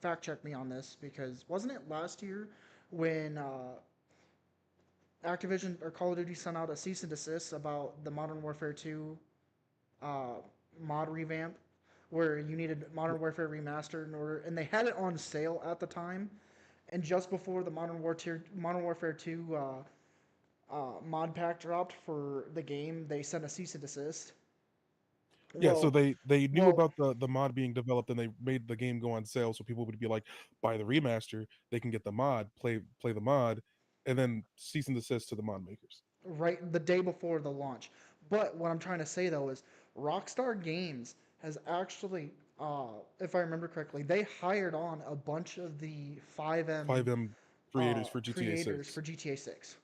fact check me on this because wasn't it last year when Activision or Call of Duty sent out a cease and desist about the Modern Warfare 2 uh, mod revamp, where you needed Modern Warfare Remastered in order, and they had it on sale at the time, and just before the Modern Warfare 2 mod pack dropped for the game, they sent a cease and desist. Yeah, so Well, they knew well, about the mod being developed, and they made the game go on sale, so people would be like, buy the remaster, they can get the mod, play the mod, and then cease and desist to the mod makers. right the day before the launch. But what I'm trying to say though is Rockstar Games has actually, if I remember correctly, they hired on a bunch of the 5M 5M creators for GTA creators 6. for GTA 6.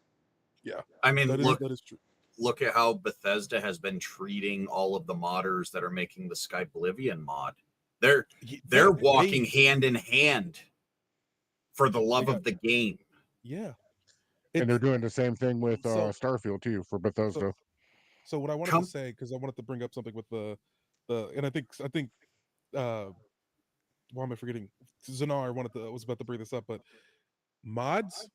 Yeah, I mean, that is true. look at how Bethesda has been treating all of the modders that are making the Skyblivion mod. They're Yeah, they're walking hand in hand for the they love got of the game. yeah. And they're It's doing the same thing with so Starfield too for so Bethesda. so what I wanted to Come, say, because I wanted to bring up something with the and I think uh why am I forgetting? Zanar was about to bring this up, but mods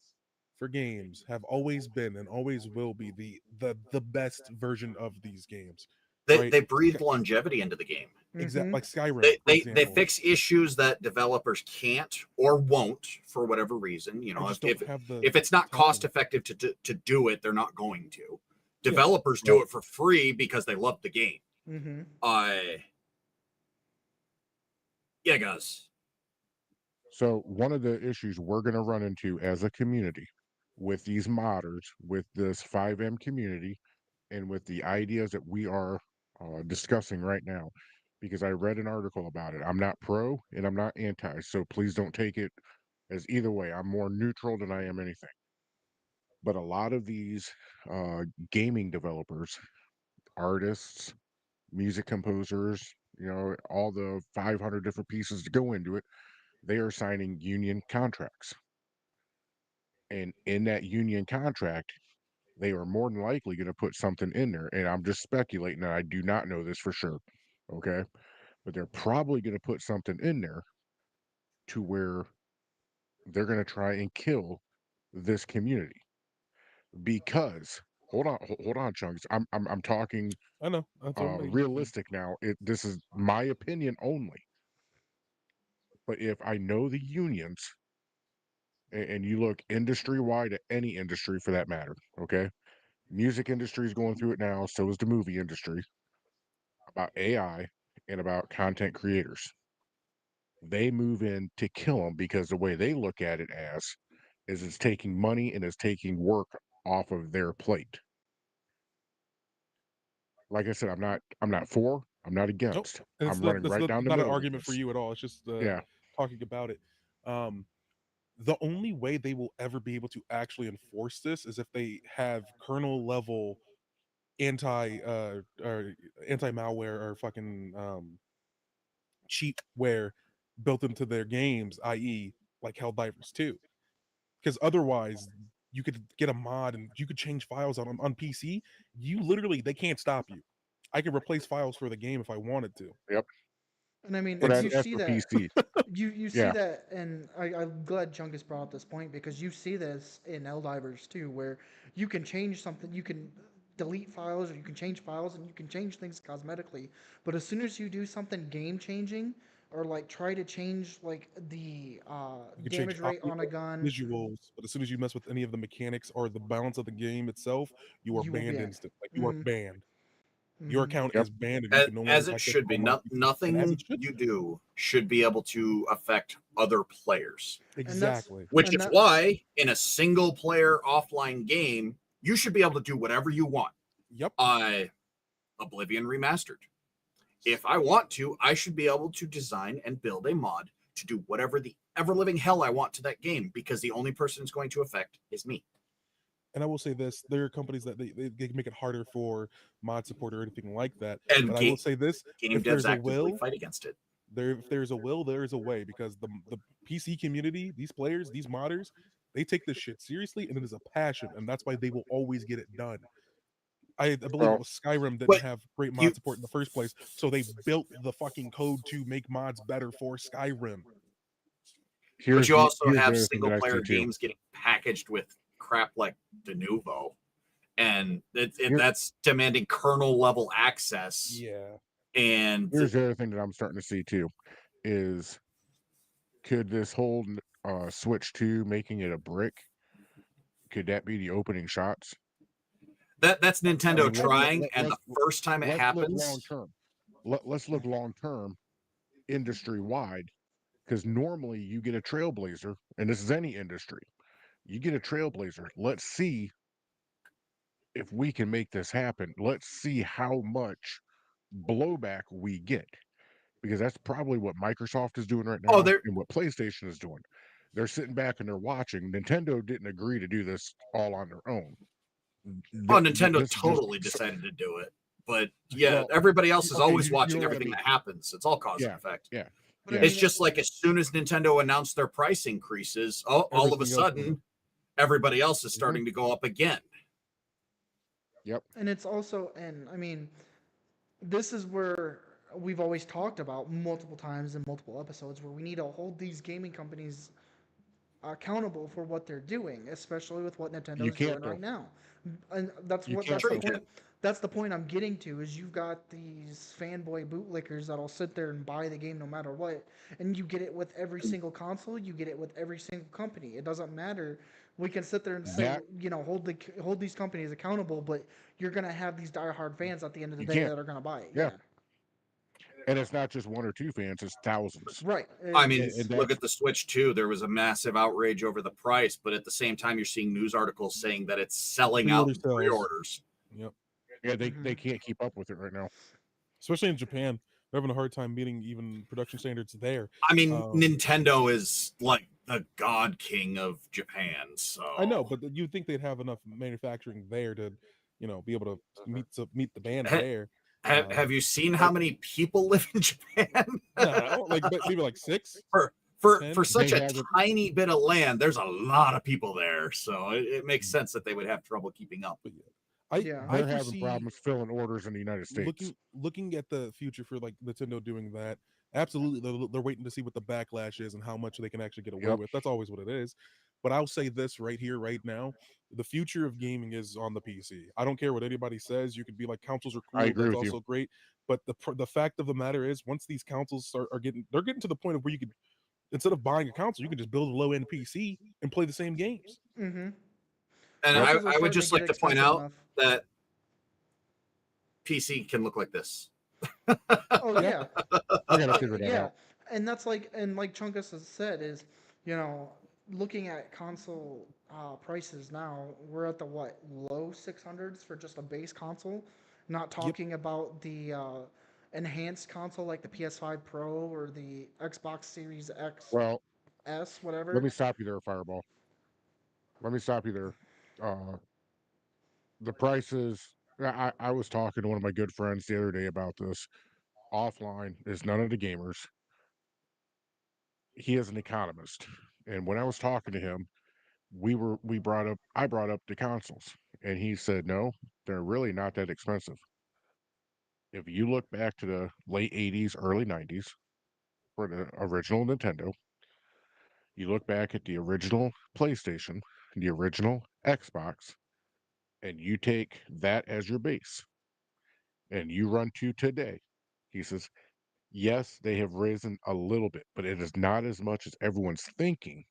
for games have always been and always will be the best version of these games, right? they breathe longevity into the game. Exact Mm-hmm. like Skyrim, They, for they example, fix issues that developers can't or won't for whatever reason. You or know, just don't have the if it's not cost time. effective to do it, they're not going to. Yeah, Developers do Well, it for free because they love the game. Mm-hmm. Yeah, guys. so one of the issues we're going to run into as a community with these modders, with this 5M community, and with the ideas that we are discussing right now, because I read an article about it. I'm not pro and I'm not anti, so please don't take it as either way. I'm more neutral than I am anything. But a lot of these uh, gaming developers, artists, music composers, all the 500 different pieces to go into it, they are signing union contracts. And in that union contract, they are more than likely going to put something in there. And I'm just speculating, and I do not know this for sure. Okay. But they're probably going to put something in there to where they're going to try and kill this community because hold on, Chunks. I'm talking I know. That's what I mean. realistic now. This is my opinion only. But if I know the unions and you look industry wide at any industry for that matter, okay? Music industry is going through it now, so is the movie industry, about AI and about content creators. They move in to kill them because the way they look at it as is it's taking money and it's taking work off of their plate. Like I said, I'm not for, I'm not Nope. against. And I'm running right down the not an middle with argument for this. you at all. It's just Yeah. talking about it. The only way they will ever be able to actually enforce this is if they have kernel level or anti malware or fucking cheatware built into their games, i.e., like Helldivers 2. Because otherwise, you could get a mod and you could change files on PC. You literally, they can't stop you. I could replace files for the game if I wanted to. Yep. And I mean, But It's you that's see for that. PC. You see Yeah. that, and I'm glad Chungus brought up this point because you see this in Helldivers too, where you can change something, you can delete files, or you can change files, and you can change things cosmetically. But as soon as you do something game changing, or like try to change like the You can change damage rate audio, on a gun, visuals, but as soon as you mess with any of the mechanics or the balance of the game itself, you are you will be banned in. instant. Like you are Mm-hmm. banned. Your Mm-hmm. account Yep. is banned, and you can no longer As it access should be. online PC. And as it Nothing should you be. do should be able to affect other players. And that's Exactly. Which and is that why in a single player offline game, you should be able to do whatever you want. Yep. Oblivion Remastered. If I want to, I should be able to design and build a mod to do whatever the ever living hell I want to that game because the only person it's going to affect is me. And I will say this: there are companies that they make it harder for mod support or anything like that. And But I will say this: game if devs there's a actively will, fight against it. if there's a will, there is a way. Because the PC community, these players, these modders, they take this shit seriously, and it is a passion, and that's why they will always get it done. I believe it Well, was Skyrim didn't But have great mod you support in the first place, so they built the fucking code to make mods better for Skyrim. but you also here's the have other thing that single I see player too. games getting packaged with crap like Denuvo. And Here, that's demanding kernel level access. Yeah. And here's the other thing that I'm starting to see too is could this whole Switch 2 making it a brick, could that be the opening shots? that's I Nintendo mean, trying. And the first time it let's look long happens, term. Let's look long term, industry wide, because normally you get a trailblazer, and this is any industry. You get a trailblazer. Let's see if we can make this happen. Let's see how much blowback we get, because that's probably what Microsoft is doing right oh, now and what PlayStation is doing. They're sitting back and they're watching. Nintendo didn't agree to do this all on their own. Nintendo This is just totally decided to do it. But yeah, well, everybody else is okay, always you watching know what I everything mean. that happens. It's all cause and Yeah, effect. yeah, but I yeah. It's mean, just like as soon as Nintendo announced their price increases, all of a Everything else went up. sudden, everybody else is Mhm. starting to go up again. Yep. and it's also, and I mean, this is where we've always talked about multiple times in multiple episodes where we need to hold these gaming companies accountable for what they're doing, especially with what You Nintendo's can't doing though. right now. And that's You what can't that's the True, you though. point. That's the point I'm getting to is you've got these fanboy bootlickers that'll sit there and buy the game no matter what, and you get it with every single console. You get it with every single company. It doesn't matter. We can sit there and say, That hold these companies accountable, but you're gonna have these diehard fans at the end of the you day can't. that are gonna buy it. Yeah. Yeah, And it's not just one or two fans, it's thousands. right. I mean, And look that's at the Switch 2. There was a massive outrage over the price, but at the same time, you're seeing news articles saying that it's selling out Pre-order in sales. pre-orders. Yep. yeah, they Mhm. can't keep up with it right now. Especially in Japan, they're having a hard time meeting even production standards there. I mean, Um, Nintendo is like the god king of Japan. So I know, but you'd think they'd have enough manufacturing there to, be able to meet the demand Ha- there. have you seen how many people live in Japan? No, like maybe like 6, for 10? such They a have it. tiny bit of land, there's a lot of people there. So it makes sense that they would have trouble keeping up. But yeah, Yeah. I They're having foresee problems filling orders in the United States. looking at the future for like Nintendo doing that. Absolutely, they're waiting to see what the backlash is and how much they can actually get away Yep. with. That's always what it is. But I'll say this right here, right now: the future of gaming is on the PC. I don't care what anybody says. You could be like consoles are I cool. agree That's with you. also great. But the fact of the matter is, once these consoles they're getting to the point of where you could instead of buying a console, you can just build a low end PC and play the same games. Mm-hmm. And Yep. Consoles are I would starting just to get like to point expensive out enough. that PC can look like this. Oh Yeah. yeah, I gotta figure that yeah, out. and that's like, and like Chunkus has said, is, you know, looking at console prices now, we're at the what, low 600s for just a base console, not Yep. talking about the enhanced console like the PS5 Pro or the Xbox Series X Well, S, let whatever. me stop you there, Fireball. Let me stop you there. The prices. I was talking to one of my good friends the other day about this. Offline is none of the gamers. He is an economist, and when I was talking to him, I brought up the consoles, and he said no, they're really not that expensive. If you look back to the late 80s, early 90s for the original Nintendo, you look back at the original PlayStation, the original Xbox, and you take that as your base and you run to today, he says, yes, they have risen a little bit, but it is not as much as everyone's thinking.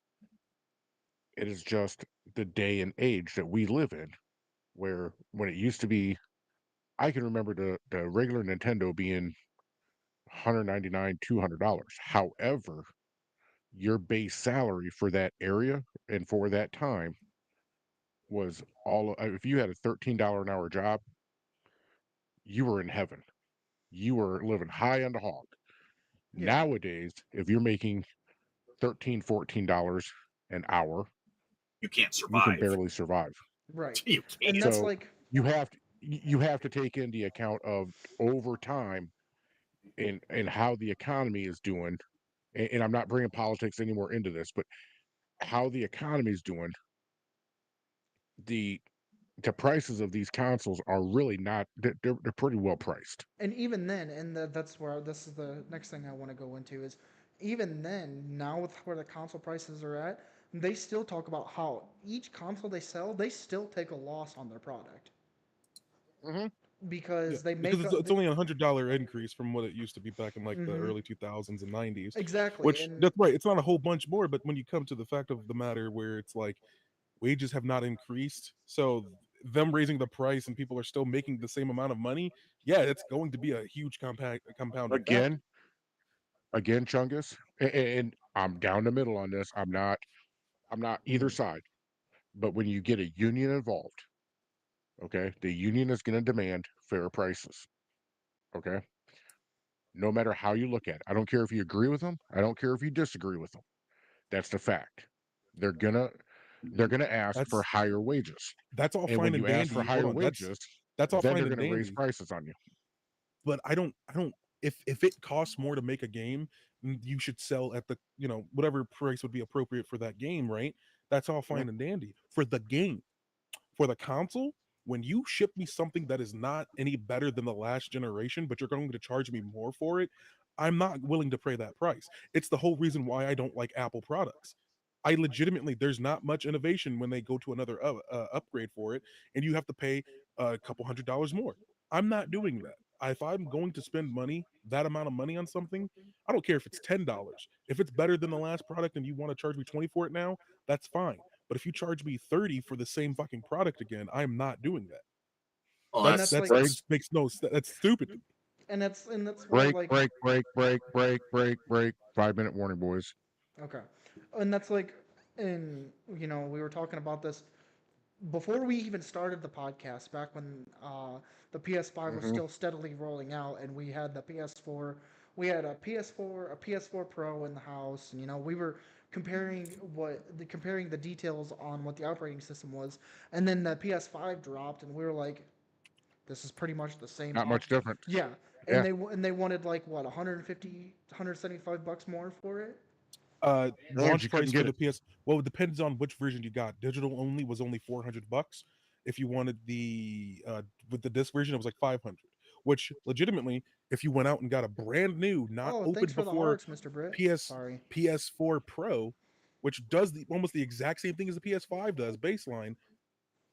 It is just the day and age that we live in, where when it used to be, I can remember the regular Nintendo being 199, $200. However, your base salary for that area and for that time was if you had a $13 an hour job, you were in heaven. You were living high on the hog. Yeah, Nowadays, if you're making $13, $14 an hour, You can't you can survive. barely survive. right, You and can't. that's So like, you have to take in the account of over time and how the economy is doing. And I'm not bringing politics anymore into this, but how the economy is doing. The the prices of these consoles are really not. They're pretty well priced. and even then, and that's where this is the next thing I want to go into is, even then, now with where the console prices are at, they still talk about how each console they sell, they still take a loss on their product Hmm. Yeah, because they because make it's only $100 increase from what it used to be back in like the hmm early 2000s and 90s. exactly, Which, and that's right, it's not a whole bunch more, but when you come to the fact of the matter where it's like wages have not increased, so them raising the price and people are still making the same amount of money, yeah, it's going to be a huge compounding factor. Again, again, Chungus, and I'm down the middle on this. I'm not either Mhm. side. But when you get a union involved, okay, the union is going to demand fair prices. Okay, no matter how you look at it. I don't care if you agree with them. I don't care if you disagree with them. That's the fact. They're gonna they're gonna ask for That's higher wages. that's all And when fine and you ask for dandy. Hold higher on, wages, that's all then fine they're and gonna raise dandy. prices on you. But I don't if it costs more to make a game, you should sell at the, whatever price would be appropriate for that game, right? That's all Yeah. fine and dandy for the game. For the console, when you ship me something that is not any better than the last generation, but you're going to charge me more for it, I'm not willing to pay that price. It's the whole reason why I don't like Apple products. I legitimately, there's not much innovation when they go to another upgrade for it, and you have to pay a couple $100 more. I'm not doing that. If I'm going to spend money, that amount of money on something, I don't care if it's $10. If it's better than the last product and you want to charge me 20 for it now, that's fine. But if you charge me 30 for the same fucking product again, I'm not doing that. Well, and That's that's that's like, Break, that's makes no that's stupid to me. and that's why break, like, break, break, break, break, break, break. 5 minute warning, boys. okay, and that's like, and we were talking about this before we even started the podcast, back when the PS5 was Hmm. still steadily rolling out, and we had the PS4, we had a PS4, a PS4 Pro in the house, and we were comparing the details on what the operating system was, and then the PS5 dropped, and we were like, this is pretty much the same Not much op. different. Yeah, Yeah. and they wanted like what, 150, $175 more for it. And Launch you couldn't price for get the it. PS, well, it depends on which version you got. Digital only was only $400. If you wanted the with the disc version, it was like 500. Which legitimately, if you went out and got a brand new, not Oh, thanks opened for the before hearts, Mr. Britt. PS Sorry. PS4 Pro, which does almost the exact same thing as the PS5 does baseline,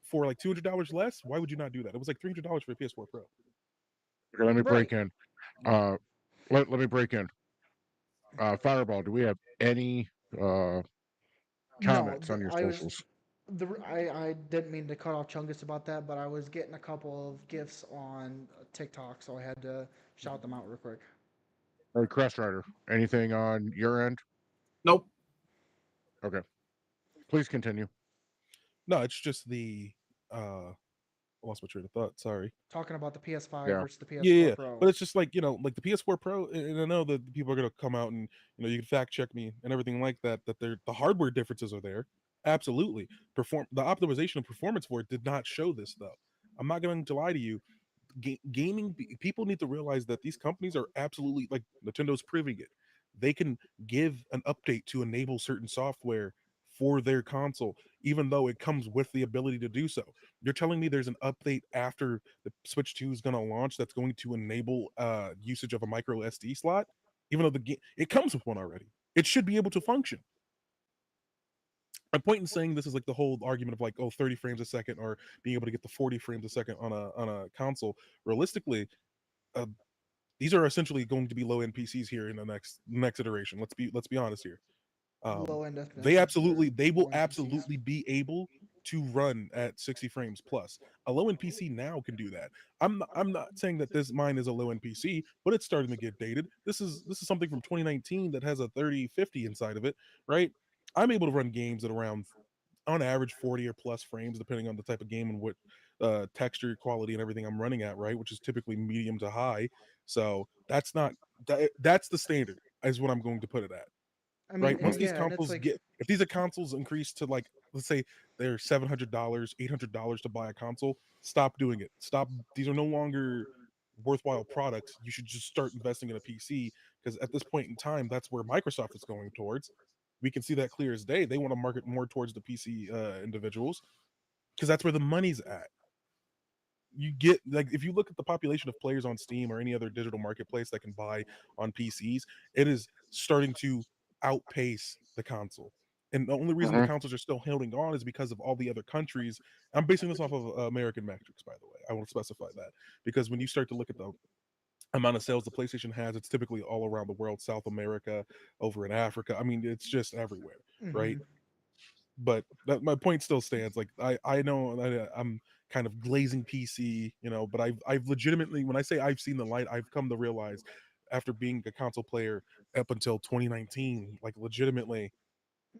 for like $200 less, why would you not do that? It was like $300 for a PS4 Pro. Okay, let me Right. break in. Uh, let me break in. Fireball, do we have any comments No, on your I was socials? I didn't mean to cut off Chungus about that, but I was getting a couple of gifts on TikTok, so I had to shout them out real quick. Or Crest Rider, anything on your end? Nope. Okay. Please continue. No, it's just the I lost my train of thought. Sorry. Talking about the PS5 Yeah. versus the PS4 Yeah, Pro. but it's just like, like the PS4 Pro, and I know that people are gonna come out and you can fact check me and everything like that. That the hardware differences are there, absolutely. The optimization of performance for it did not show this though. I'm not going to lie to you. Gaming people need to realize that these companies are absolutely, like Nintendo's proving it. They can give an update to enable certain software for their console, even though it comes with the ability to do so. You're telling me there's an update after the Switch 2 is going to launch that's going to enable usage of a micro SD slot, even though the game it comes with one already. It should be able to function. My point in saying this is like the whole argument of like, 30 frames a second or being able to get the 40 frames a second on a console. Realistically, these are essentially going to be low end PCs here in the next iteration. Let's be honest here. Low end They will absolutely be able to run at 60 frames plus. A low end PC now can do that. I'm not saying that this mine is a low end PC, but it's starting to get dated. This is something from 2019 that has a 3050 inside of it, right? I'm able to run games at around, on average, 40 or plus frames, depending on the type of game and what texture quality and everything I'm running at, right? Which is typically medium to high. So that's the standard, is what I'm going to put it at. I mean, Right? and Once these yeah, and it's consoles like if these consoles increase to, like, let's say they're $700, $800 to buy a console, stop doing it. Stop. These are no longer worthwhile products. You should just start investing in a PC, because at this point in time, that's where Microsoft is going towards. We can see that clear as day. They want to market more towards the PC individuals, because that's where the money's at. You get, like, if you look at the population of players on Steam or any other digital marketplace that can buy on PCs, it is starting to outpace the console. And the only reason the consoles are still holding on is because of all the other countries. I'm basing this off of American metrics, by the way. I want to specify that, because when you start to look at the amount of sales the PlayStation has, it's typically all around the world, South America, over in Africa. I mean, it's just everywhere, right? But my point still stands. Like, I know I'm kind of glazing PC, but I've legitimately, when I say I've seen the light, I've come to realize, after being a console player up until 2019, like, legitimately,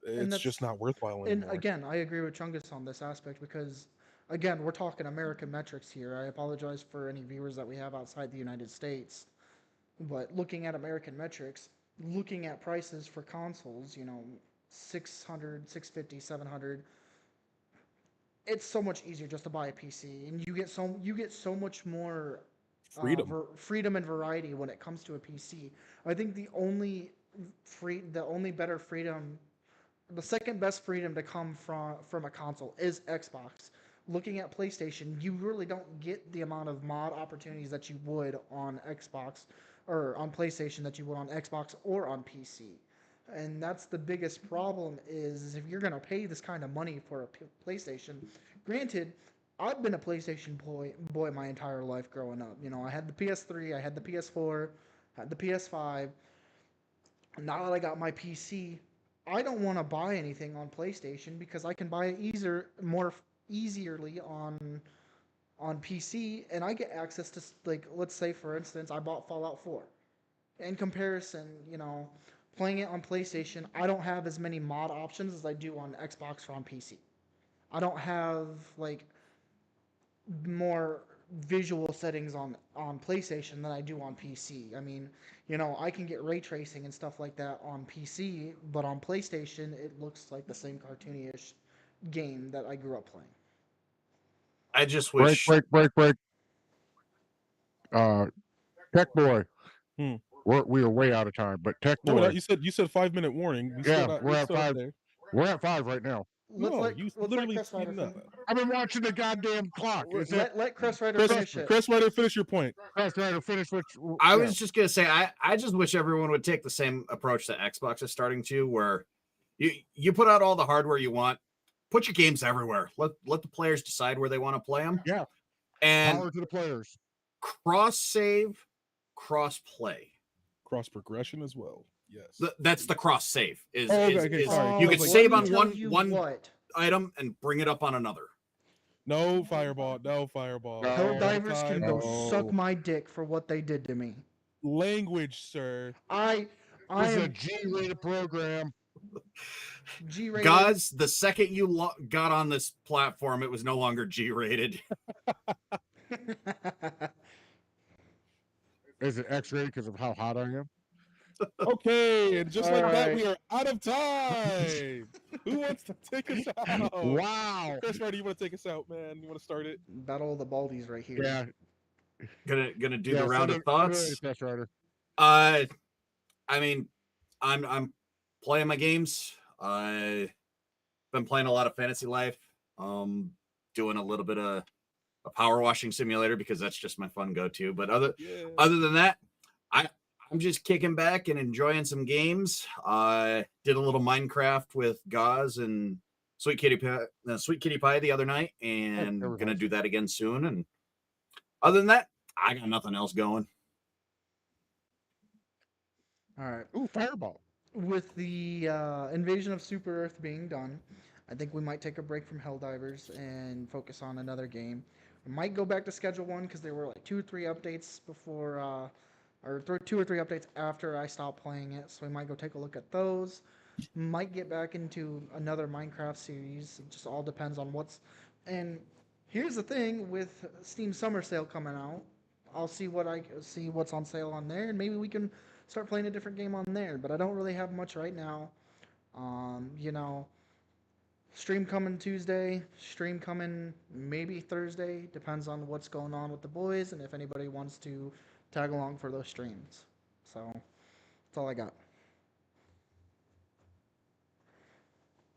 and it's just that's not worthwhile and anymore. again, I agree with Chungus on this aspect because again, we're talking American metrics here. I apologize for any viewers that we have outside the United States. But looking at American metrics, looking at prices for consoles, 600, 650, 700, it's so much easier just to buy a PC, and you get so much more Freedom. freedom and variety when it comes to a PC. I think the only better freedom, the second best freedom to come from a console is Xbox. Looking at PlayStation, you really don't get the amount of mod opportunities that you would on Xbox or on PlayStation that you would on Xbox or on PC. And that's the biggest problem is if you're going to pay this kind of money for a PlayStation, granted, I've been a PlayStation boy my entire life growing up. I had the PS3, I had the PS4, had the PS5. Now that I got my PC, I don't want to buy anything on PlayStation because I can buy it more easily on PC, and I get access to, like, let's say for instance I bought Fallout 4. In comparison, playing it on PlayStation, I don't have as many mod options as I do on Xbox or on PC. I don't have like more visual settings on PlayStation than I do on PC. I mean, I can get ray tracing and stuff like that on PC, but on PlayStation it looks like the same cartoony-ish game that I grew up playing. I just break, wish. break. Tech Boy, Hmm. we are way out of time, but Tech No, Boy, you said 5-minute warning. we're at still 5. there. We're at 5 right now. No, you Let's let literally Chris Ryder speeding up. I've been watching the goddamn clock. let Chris Ryder finish it. Chris Ryder, finish your point. Chris Ryder, finish what I was just gonna say, I just wish everyone would take the same approach that Xbox is starting to, where you put out all the hardware you want, put your games everywhere. Let the players decide where they want to play them. Yeah. And power to the players. Cross save, cross play. Cross progression as well. Yes. That's the cross save. Is, Oh, is, okay, is sorry. you I could was like, save let on me tell one you one what. item and bring it up on another. No fireball. No fireball. No. Helldivers can go No. suck my dick for what they did to me. Language, sir. I This is a am G-rated program. G-rated. Guys, the second you got on this platform, it was no longer G-rated. Is it X-rated because of how hot I am? Okay, and just like that, Alright. we are out of time. Who wants to take us out? Wow. Chris Ryder, you want to take us out, man? You want to start it? Battle of the Baldies right here. Yeah. Gonna do Yeah. the round of Send it thoughts. to Test Rider. I mean, I'm playing my games. I've been playing a lot of Fantasy Life. Doing a little bit of a power washing simulator because that's just my fun go-to. But other than that, I'm just kicking back and enjoying some games. I did a little Minecraft with Gauze and Sweet Kitty Pie the other night, and gonna do that again soon. And other than that, I got nothing else going. All right. Ooh, Fireball. With the invasion of Super Earth being done, I think we might take a break from Helldivers and focus on another game. We might go back to Schedule 1 because there were like 2 or 3 updates before, or 2 or 3 updates after I stopped playing it. So we might go take a look at those. Might get back into another Minecraft series. It just all depends on what's. And here's the thing with Steam Summer Sale coming out, I'll see what's on sale on there, and maybe we can start playing a different game on there. But I don't really have much right now. You know, stream coming Tuesday, stream coming maybe Thursday. Depends on what's going on with the boys and if anybody wants to tag along for those streams. So that's all I got.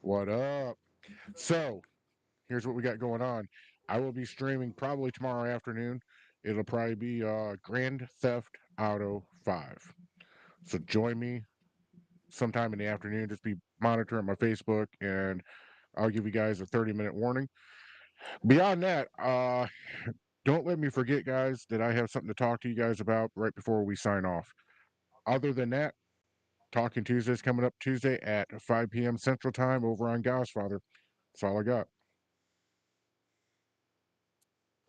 What up? So, here's what we got going on. I will be streaming probably tomorrow afternoon. It'll probably be Grand Theft Auto 5. So join me sometime in the afternoon. Just be monitoring my Facebook, and I'll give you guys a 30-minute warning. Beyond that, don't let me forget, guys, that I have something to talk to you guys about right before we sign off. Other than that, Talking Tuesdays coming up Tuesday at 5 p.m. Central Time over on Godfather. That's all I got.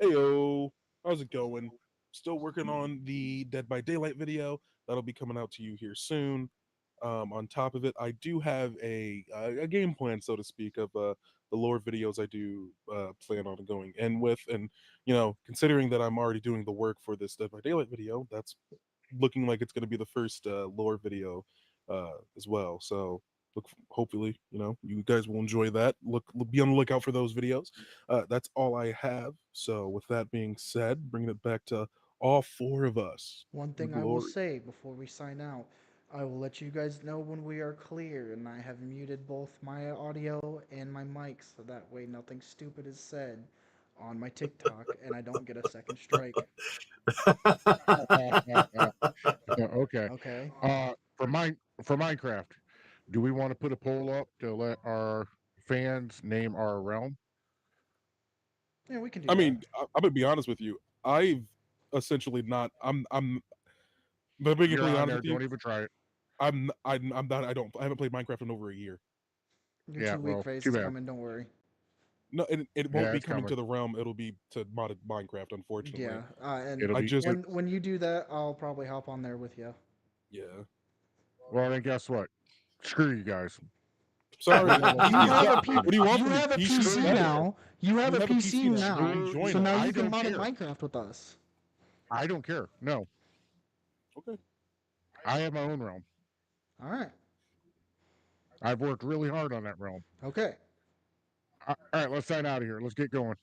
Heyo, how's it going? Still working on the Dead by Daylight video. That'll be coming out to you here soon. On top of it, I do have a game plan, so to speak, of the lore videos I do plan on going in with, and considering that I'm already doing the work for this Dead by Daylight video, that's looking like it's going to be the first lore video as well. So hopefully you guys will enjoy that. Be on the lookout for those videos. That's all I have. So with that being said, bringing it back to all 4 of us. One thing I will say before we sign out, I will let you guys know when we are clear, and I have muted both my audio and my mic so that way nothing stupid is said on my TikTok and I don't get a second strike. Okay. Okay. For Minecraft, do we want to put a poll up to let our fans name our realm? Yeah, we can do I that. mean, I'm gonna be honest with you. I've essentially not. But being completely honest with you, don't even try it. I'm not. I haven't played Minecraft in over a year. Your Yeah, 2 week well, phase too is bad. coming, don't worry. No, it won't Yeah, be it's coming coming. to the realm. It'll be to modded Minecraft, unfortunately. Yeah, and It'll I be just when you do that, I'll probably hop on there with you. yeah. well. Then guess what? Screw you guys. Sorry, You have a what do you want you from me? have a PC PC better. now. You have a PC now. now, Enjoy so it. now I you can don't mod in care. Minecraft with us. I don't care. No, Okay. I have my own realm. All right. I've worked really hard on that realm. Okay. All right, let's sign out of here. Let's get going.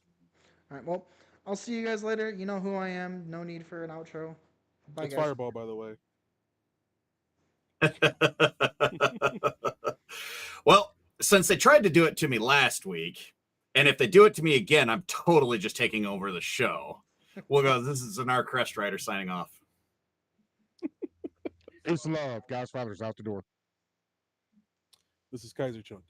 All right. Well, I'll see you guys later. You know who I am. No need for an outro. Bye, It's guys. Fireball, by the way. Well, since they tried to do it to me last week, and if they do it to me again, I'm totally just taking over the show. We'll go. This is an Crest Rider signing off. It's love. Godfather's out the door. This is Kaiser Chunkus.